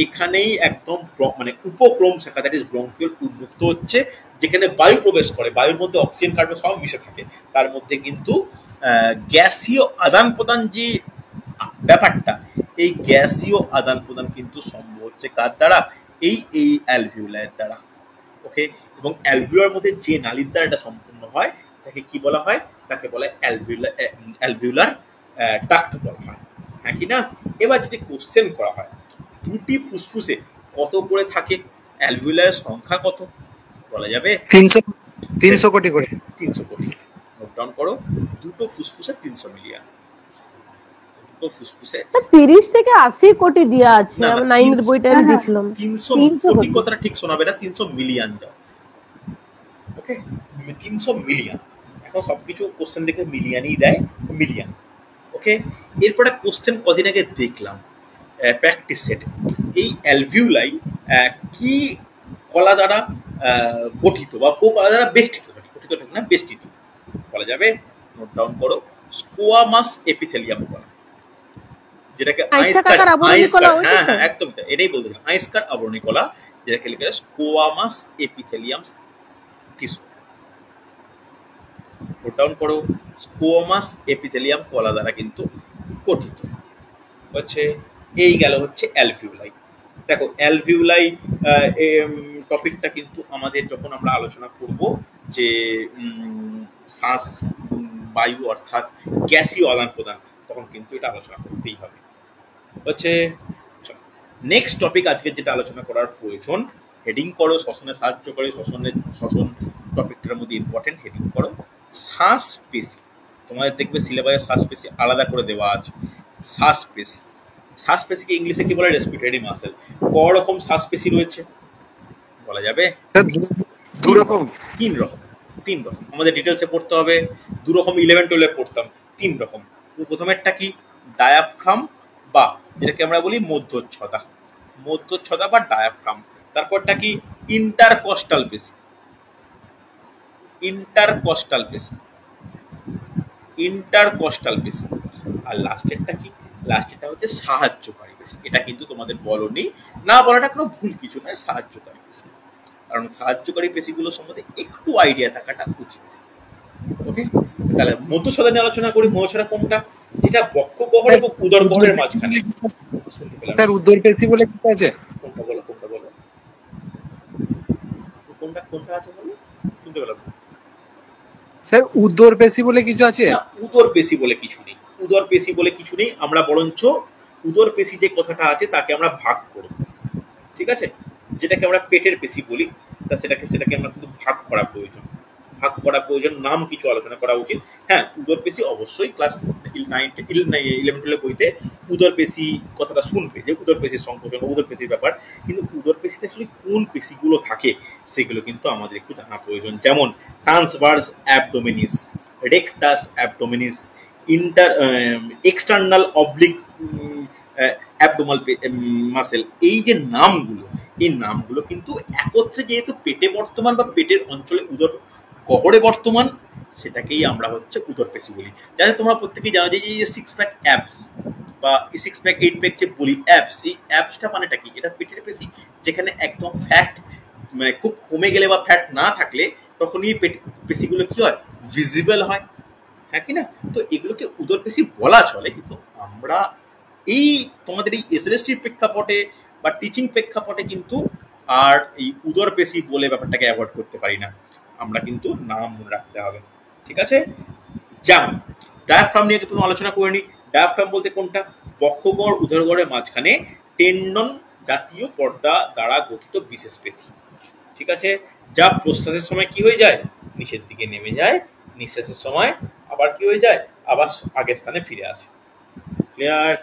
এখানেই একদম মানে উপক্রম শাখা, দ্যাট ইজ ব্রঙ্কিউল, উন্মুক্ত হচ্ছে, যেখানে বায়ু প্রবেশ করে, বায়ুর মধ্যে অক্সিজেন কার্বন সব মিশে থাকে। তার মধ্যে কিন্তু গ্যাসীয় আদান প্রদান যে ব্যাপারটা, এই গ্যাসীয় আদান প্রদান কিন্তু সম্ভব হচ্ছে কার দ্বারা? এই অ্যালভিউলার দ্বারা। ওকে, এবং অ্যালভিউলার মধ্যে যে নালীর দ্বারা এটা সম্পূর্ণ হয়, তাকে কি বলা হয়? তাকে বলা হয় অ্যালভিউলার ডাক্ট বলা হয়। হ্যাঁ কি না? এবার যদি কোশ্চেন করা হয়, দুটি ফুসফুসে কত করে থাকে? অ্যালভিউলারের সংখ্যা কত বলা যাবে? 300 কোটি করে। 300 কোটি। নোট ডাউন করো, দুটো ফুসফুসে 300 মিলিয়ন। দুটো ফুসফুসে 30 থেকে 80 কোটি দেওয়া আছে, না, আমি 9 এর বইটা আমি দেখলাম। 300 কোটি কথাটা ঠিক শোনাবে না, 300 মিলিয়ন যাও। ওকে, 300 মিলিয়ন। এখন সবকিছু কোশ্চেন দেখে মিলিয়নই দেয়, মিলিয়ন। ওকে, এরপরে কোশ্চেন কদিন আগে দেখলাম প্র্যাকটিস সেটে, এই অ্যালভিউলাই কি কলা দ্বারা গঠিত বা কলা দ্বারা বেষ্টিত, গঠিত না বেষ্টিত বলা যাবে। নোট ডাউন করো, স্কোয়ামাস এপিথেলিয়াম কলা, যেটাকে আইসকার আবরণী কলা, ওই তো হ্যাঁ স্যার? একদম এটাই বলছিলাম, আইসকার আবরণী কলা, যেটাকে লিখে squamous epithelium tissue. Note down করো, স্কোয়ামাস এপিথেলিয়াম কলা দ্বারা কিন্তু গঠিত হচ্ছে। এই গেল হচ্ছে অ্যালভিউলাই। দেখো অ্যালভিউলাই টপিকটা কিন্তু আমাদের যখন আমরা আলোচনা করব যে শ্বাস বায়ু অর্থাৎ গ্যাসীয় আদান প্রদান, তখন কিন্তু এটা আলোচনা করতেই হবে হচ্ছে। নেক্সট টপিক আজকে যেটা আলোচনা করার প্রয়োজন, হেডিং করো, শ্বসনে সাহায্য করে, শ্বসন টপিকটার মধ্যে ইম্পর্টেন্ট, হেডিং করো শ্বাস পেশি। তোমাদের দেখবে সিলেবাসে শ্বাস পেশি আলাদা করে দেওয়া আছে। শ্বাস পেশি, শ্বাস পেশিকে ইংলিশে কি বলে? Respiratory muscle. ক রকম শ্বাস পেশি রয়েছে বলা যাবে? দু রকম। তিন রকম। আমাদের ডিটেলসে পড়তে হবে। 2 রকম 11-12 পড়তাম। 3 রকম। প্রথমেরটা কি? ডায়াফ্রাম বা যেটাকে আমরা বলি মধ্যচ্ছদা বা ডায়াফ্রাম। তারপরটা কি? ইন্টারকস্টাল পেশি। আর লাস্টেরটা কি? লাস্টেরটা হচ্ছে সাহায্যকারী পেশি। এটা কিন্তু তোমাদের বলনি, না বলাটা কোনো ভুল কিছু নয়, সাহায্যকারী পেশি। কারণ সাহায্যকারী পেশিগুলোর সম্বন্ধে একটু আইডিয়া থাকাটা উচিত। ওকে, তাহলে মধ্যচ্ছদা নিয়ে আলোচনা করি। মধ্যচ্ছদা কোনটা? যেটা বক্ষগহ্বর এবং উদরগহ্বরের মাঝখানে। শুনতে পেলাম স্যার উদর পেশি বলে কি আছে? কোনটা বলো? কোনটা আছে বলো? শুনতে পেলাম। স্যার উদর পেশি বলে কিছু আছে? না, উদর পেশি বলে কিছু নেই। আমরা বরঞ্চ উদর পেশি যে কথাটা আছে তাকে আমরা ভাগ করব, ঠিক আছে? যেটাকে আমরা পেটের পেশি বলি, তা সেটাকে আমরা কিন্তু ভাগ করা প্রয়োজন, নাম কিছু আলোচনা করা উচিত। হ্যাঁ, উদর পেশি অবশ্যই ক্লাস 11-12 বইতে উদর পেশি কথাটা শুনবে, যে উদর পেশির সংকোচন, উদর পেশির ব্যাপার। কিন্তু উদর পেশিতে আসলে কোন পেশিগুলো থাকে সেগুলো কিন্তু আমাদের একটু জানা প্রয়োজন। যেমন transverse abdominis, rectus abdominis, external oblique abdominal muscle. এই যে নামগুলো, এই নামগুলো কিন্তু একত্রে যেহেতু পেটে বর্তমান বা পেটের অঞ্চলে উদর গহ্বরে বর্তমান, সেটাকেই আমরা হচ্ছে উদর পেশি বলি। যাতে তোমরা প্রত্যেকেই জানো যে এই যে 6 প্যাক অ্যাবস বা 6 প্যাক 8 প্যাক যে বলি অ্যাবস, এই অ্যাবসটা মানেটা কি? এটা পেটের পেশি, যেখানে একদম ফ্যাট মানে খুব কমে গেলে বা ফ্যাট না থাকলে তখনই পেশিগুলো কি হয়? ভিজিবল হয়, হ্যাঁ কি না? তো এগুলোকে উদর পেশি বলা চলে, কিন্তু আমরা এই তোমাদের এই এসএলএসটির প্রেক্ষাপটে বা টিচিং প্রেক্ষাপটে কিন্তু আর এই উদর পেশি বলে ব্যাপারটাকে অ্যাভয়েড করতে পারি না। আমরা কিন্তু নাম মনে রাখতে হবে, ঠিক আছে? যেমন ডায়াফ্রাম নিয়ে প্রথম আলোচনা করে নিই। ডায়াফ্রাম বলতে কোনটা? বক্ষগহ্বর উদরগহ্বরের মাঝখানে টেন্ডন জাতীয় পর্দা দ্বারা গঠিত বিশেষ পেশি, ঠিক আছে? যা প্রশ্বাসের সময় কি হয়ে যায়? নিচের দিকে নেমে যায়, নিঃশ্বাসের সময় আবার কি হয়ে যায়? আবার আগের স্থানে ফিরে আসে। ক্লিয়ার?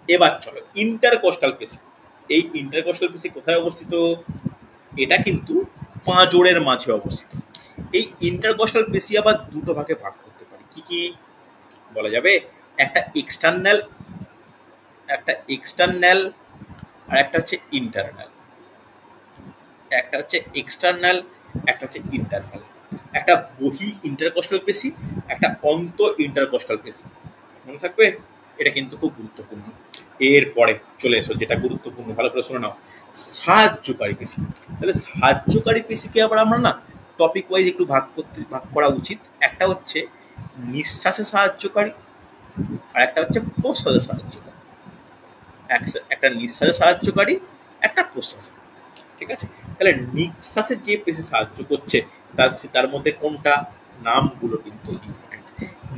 এবার চলো ইন্টারকোস্টাল পেশি। এই ইন্টারকোস্টাল পেশি কোথায় অবস্থিত? এটা কিন্তু পাঁজরের মাঝে অবস্থিত। এই ইন্টারকোস্টাল পেশি আবার দুটো ভাগে ভাগ করতে পারি। কি কি বলা যাবে? একটা এক্সটার্নাল আর একটা হচ্ছে ইন্টারনাল। একটা হচ্ছে এক্সটার্নাল, একটা হচ্ছে ইন্টারনাল। একটা বহি ইন্টারকোস্টাল পেশি, একটা অন্ত ইন্টারকোস্টাল পেশি। মনে থাকবে, এটা কিন্তু খুব গুরুত্বপূর্ণ। এরপরে চলে এসো যেটা গুরুত্বপূর্ণ, ভালো করে শুনে নাও, সাহায্যকারী পেশি। তাহলে সাহায্যকারী পেশিকে আবার আমরা না টপিক ওয়াইজ একটু ভাগ করা উচিত। একটা হচ্ছে নিঃশ্বাসে সাহায্যকারী, আর একটা হচ্ছে প্রশ্বাসে সাহায্যকারী। একটা নিঃশ্বাসে সাহায্যকারী, একটা প্রশ্বাসে, ঠিক আছে? তাহলে নিঃশ্বাসে যে পেশি সাহায্য করছে তার মধ্যে কোনটা? নামগুলো কিন্তু ইম্পর্টেন্ট।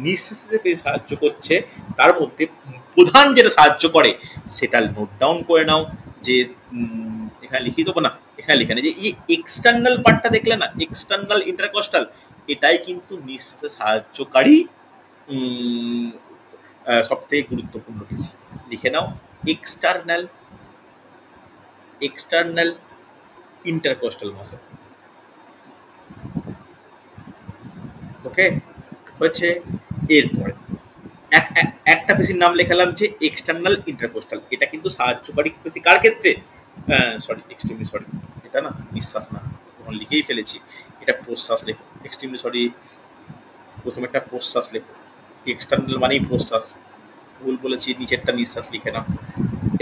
নিঃশ্বাসে যে পেশি সাহায্য করছে তার মধ্যে প্রধান যেটা সাহায্য করে সেটা নোট ডাউন করে নাও। যে এখানে লিখে দেবো না, এখানে লিখে না, যে এই এক্সটার্নাল পার্টটা দেখলে না, এক্সটার্নাল ইন্টারকোস্টাল, এটাই কিন্তু নিঃশ্বাসে সাহায্যকারী সব থেকে গুরুত্বপূর্ণ পেশি। লিখে নাও, এক্সটার্নাল ইন্টারকোস্টাল মাসেল। ওকে, হচ্ছে এরপরে একটা পেশির নাম লেখালাম যে এক্সটার্নাল ইন্টারকোস্টাল। এটা কিন্তু সাহায্যকারী পেশি কার ক্ষেত্রে, সরি এক্সট্রিমলি সরি, এটা না নিঃশ্বাস না, তখন লিখেই ফেলেছি, এটা প্রশ্বাস লেখো, এক্সট্রিমলি সরি, প্রথমে একটা প্রশ্বাস লেখো, এক্সটার্নাল মানেই প্রশ্বাস, ভুল বলেছি, নিচেরটা নিঃশ্বাস লিখে নাও।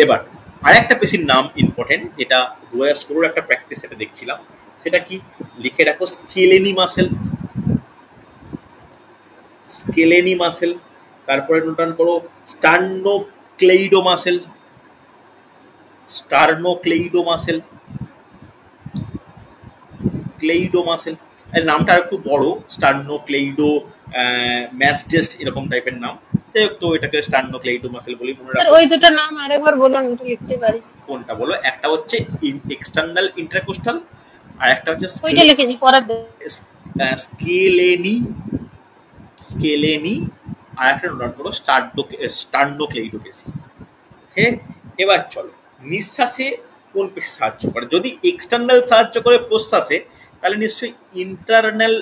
এবার আর একটা পেশির নাম ইম্পর্টেন্ট, যেটা 2016 একটা প্র্যাকটিস সেটা দেখছিলাম, সেটা কি লিখে রাখো, স্কেলেনি মাসেল, স্কেলেনি মাসেল। তারপরে নোটান করো স্টার্নোক্লেইডো মাসেল, স্টার্নোক্লেইডো মাসেল, ক্লেইডো মাসেল। এর নামটা আর একটু বড়, স্টার্নোক্লেইডো ম্যাস্টেস্ট এরকম টাইপের নাম, তো এটাকে স্টার্নোক্লেইডো মাসেল বলি, মনে স্যার রাখো। ওই দুটো নাম আরেকবার বলুন, আমি একটু লিখতে পারি। কোনটা বলো? একটা হচ্ছে এক্সটার্নাল ইন্টারকোস্টাল, আর একটা হচ্ছে ওইটা লিখেছি, পরের দিন। স্কেলেনি, স্কেলেনি, আর একটা নোট করো স্টার্নোক্লেইডোপেসি। ওকে, এবার চলো নিঃশ্বাসে কোন পেশি সাহায্য করে। যদি এক্সটার্নাল সাহায্য করে প্রশ্বাসে, তাহলে নিশ্চয়ই ইন্টারনাল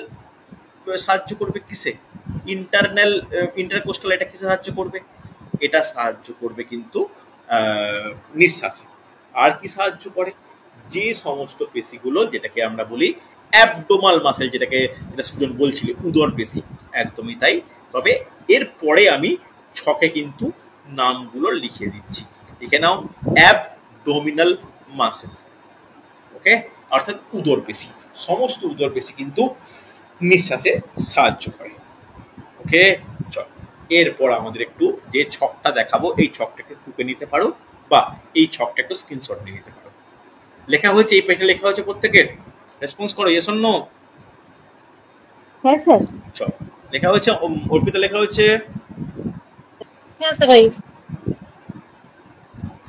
সাহায্য করবে কিসে, ইন্টারনাল ইন্টারকোস্টাল, এটা কিসে সাহায্য করবে, এটা সাহায্য করবে কিন্তু নিঃশ্বাসে। আর কি সাহায্য করে, যে সমস্ত পেশিগুলো যেটাকে আমরা বলি অ্যাবডোমাল মাসেল, যেটা সুজন বলছিলে উদর পেশি, একদমই তাই। তবে এর পরে আমি ছকে কিন্তু নামগুলো লিখে দিচ্ছি, লিখে নাও অ্যাবডোমিনাল মাসেল। ওকে, অর্থাৎ উদর পেশি, সমস্ত উদর পেশি কিন্তু নিঃশ্বাসে সাহায্য করে। ওকে, চল এরপর আমাদের একটু যে ছকটা দেখাবো, এই ছকটা একটু টুকে নিতে পারো, বা এই ছকটা একটু স্ক্রিনশট নিয়ে নিতে পারো। লেখা হয়েছে, এই পেজে লেখা হয়েছে, প্রত্যেকের রেসপন্স করো, ইয়েস অর নো। হ্যাঁ স্যার। চল, লেখা হয়েছে, অর্পিতা লেখা হয়েছে, হ্যাঁ স্যার ভাই।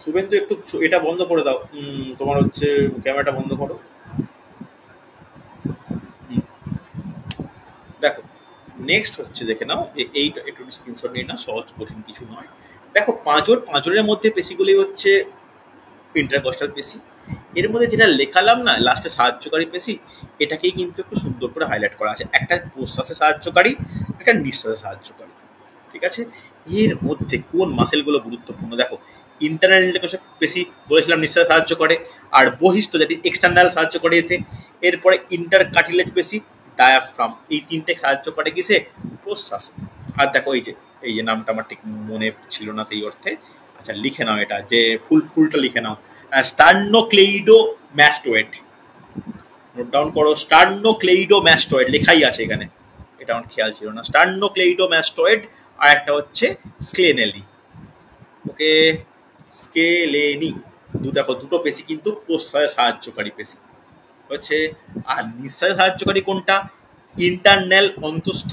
শুভেন্দু একটু এটা বন্ধ করে দাও, তোমার হচ্ছে ক্যামেরাটা বন্ধ করো। দেখো নেক্সট হচ্ছে, দেখে নাও, এইটা একটু স্ক্রিনশট নিয়ে না, সহজ কঠিন কিছু নয়। দেখো পাঁজরের মধ্যে পেশিগুলি হচ্ছে ইন্টারকস্টাল পেশি। এর মধ্যে যেটা লেখালাম না লাস্টে সাহায্যকারী পেশি, এটাকেই কিন্তু একটু সুন্দর করে হাইলাইট করা আছে, একটা প্রশ্বাসে সাহায্যকারী, একটা নিঃশ্বাসে সাহায্যকারী। ঠিক আছে, এর মধ্যে কোন মাসেলগুলো গুরুত্বপূর্ণ, দেখো ইন্টারনাল ইন্টারকস্টাল পেশি বলেছিলাম নিঃশ্বাসে সাহায্য করে, আর বহিস্থ যেটি এক্সটার্নাল সাহায্য করে এতে। এরপরে ইন্টার কার্টিলেজ পেশি, ডায়াফ্রাম, এই তিনটে সাহায্য করে কিসে, প্রশ্বাসে। আর দেখো এই যে নামটা আমার ঠিক মনে ছিল না সেই অর্থে, আচ্ছা লিখে নাও, এটা যে ফুলটা লিখে নাও, স্টার্নোক্লেইডো ম্যাস্টোয়েড, নোট ডাউন করো, স্টার্নোক্লেইডো ম্যাস্টোয়েড লেখাই আছে এখানে, এটা আমার খেয়াল ছিল না, স্টার্নোক্লেইডো ম্যাস্টোয়েড। আর একটা হচ্ছে স্ক্লেনেলি। ওকে, স্কেলেনি, দেখো দুটো পেশি কিন্তু প্রশ্বাসে সাহায্যকারী পেশি হচ্ছে। আর নিঃশ্বাসে সাহায্যকারী কোনটা, ইন্টারনাল অন্তস্থ।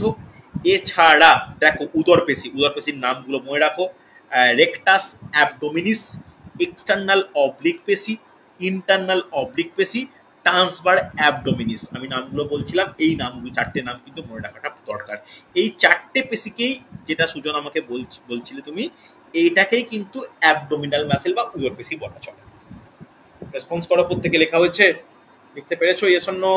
এছাড়া দেখো উদর পেশির নামগুলো মনে রাখো, রেকটাস অ্যাবডোমিনিস, এক্সটার্নাল অবলিক পেশি, ইন্টারনাল অবলিক পেশি, ট্রান্সভার অ্যাবডোমিনিস। আমি নামগুলো বলছিলাম, এই নামগুলো চারটে নাম কিন্তু মনে রাখাটা দরকার। এই চারটে পেশিকেই, যেটা সুজন আমাকে বলছিলে তুমি, এইটাকেই কিন্তু অ্যাবডোমিনাল মাসেল বা উদর পেশি বলা চলে। রেসপন্স করো, প্রত্যেকে লেখা হয়েছে, লিখতে পেরেছো, ইয়েস অর নো?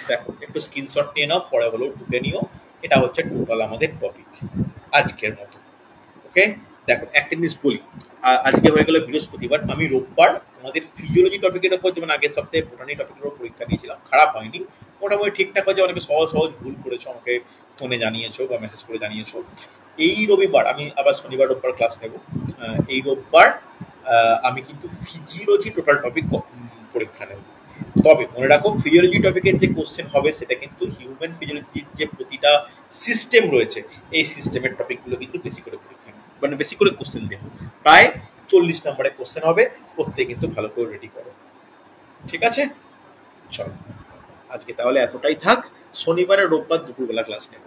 দেখো একটু স্ক্রিনশট নিয়ে নাও, পরে হলো টুকে নিও। এটা হচ্ছে টোটাল আমাদের টপিক আজকের মতো। ওকে, দেখো একটা জিনিস বলি, আজকে হয়ে গেল বৃহস্পতিবার, আমি রোববার তোমাদের ফিজিওলজি টপিকের উপর, যেমন আগের সপ্তাহে বোটানি টপিকের উপর পরীক্ষা দিয়েছিলাম, খারাপ হয়নি, মোটামুটি ঠিকঠাক হয়েছে। অনেকে সহজ ভুল করেছো, আমাকে ফোনে জানিয়েছো বা মেসেজ করে জানিয়েছো। এই রবিবার আমি আবার শনিবার রোববার ক্লাস নেব। এই রোববার আমি কিন্তু ফিজিওলজি টোটাল টপিক পরীক্ষা নেব। তবে মনে রাখো, ফিজিওলজি টপিকের যে কোশ্চেন হবে, সেটা কিন্তু হিউম্যান ফিজিওলজির যে প্রতিটা সিস্টেম রয়েছে, এই সিস্টেমের টপিকগুলো কিন্তু বেশি করে পরীক্ষা নেব, মানে বেশি করে কোশ্চেন দেবো। প্রায় 40 নম্বরের কোশ্চেন হবে, প্রত্যেকে কিন্তু ভালো করে রেডি করো। ঠিক আছে, চলো আজকে তাহলে এতটাই থাক, শনিবারে রোববার দুপুরবেলা ক্লাস নেব।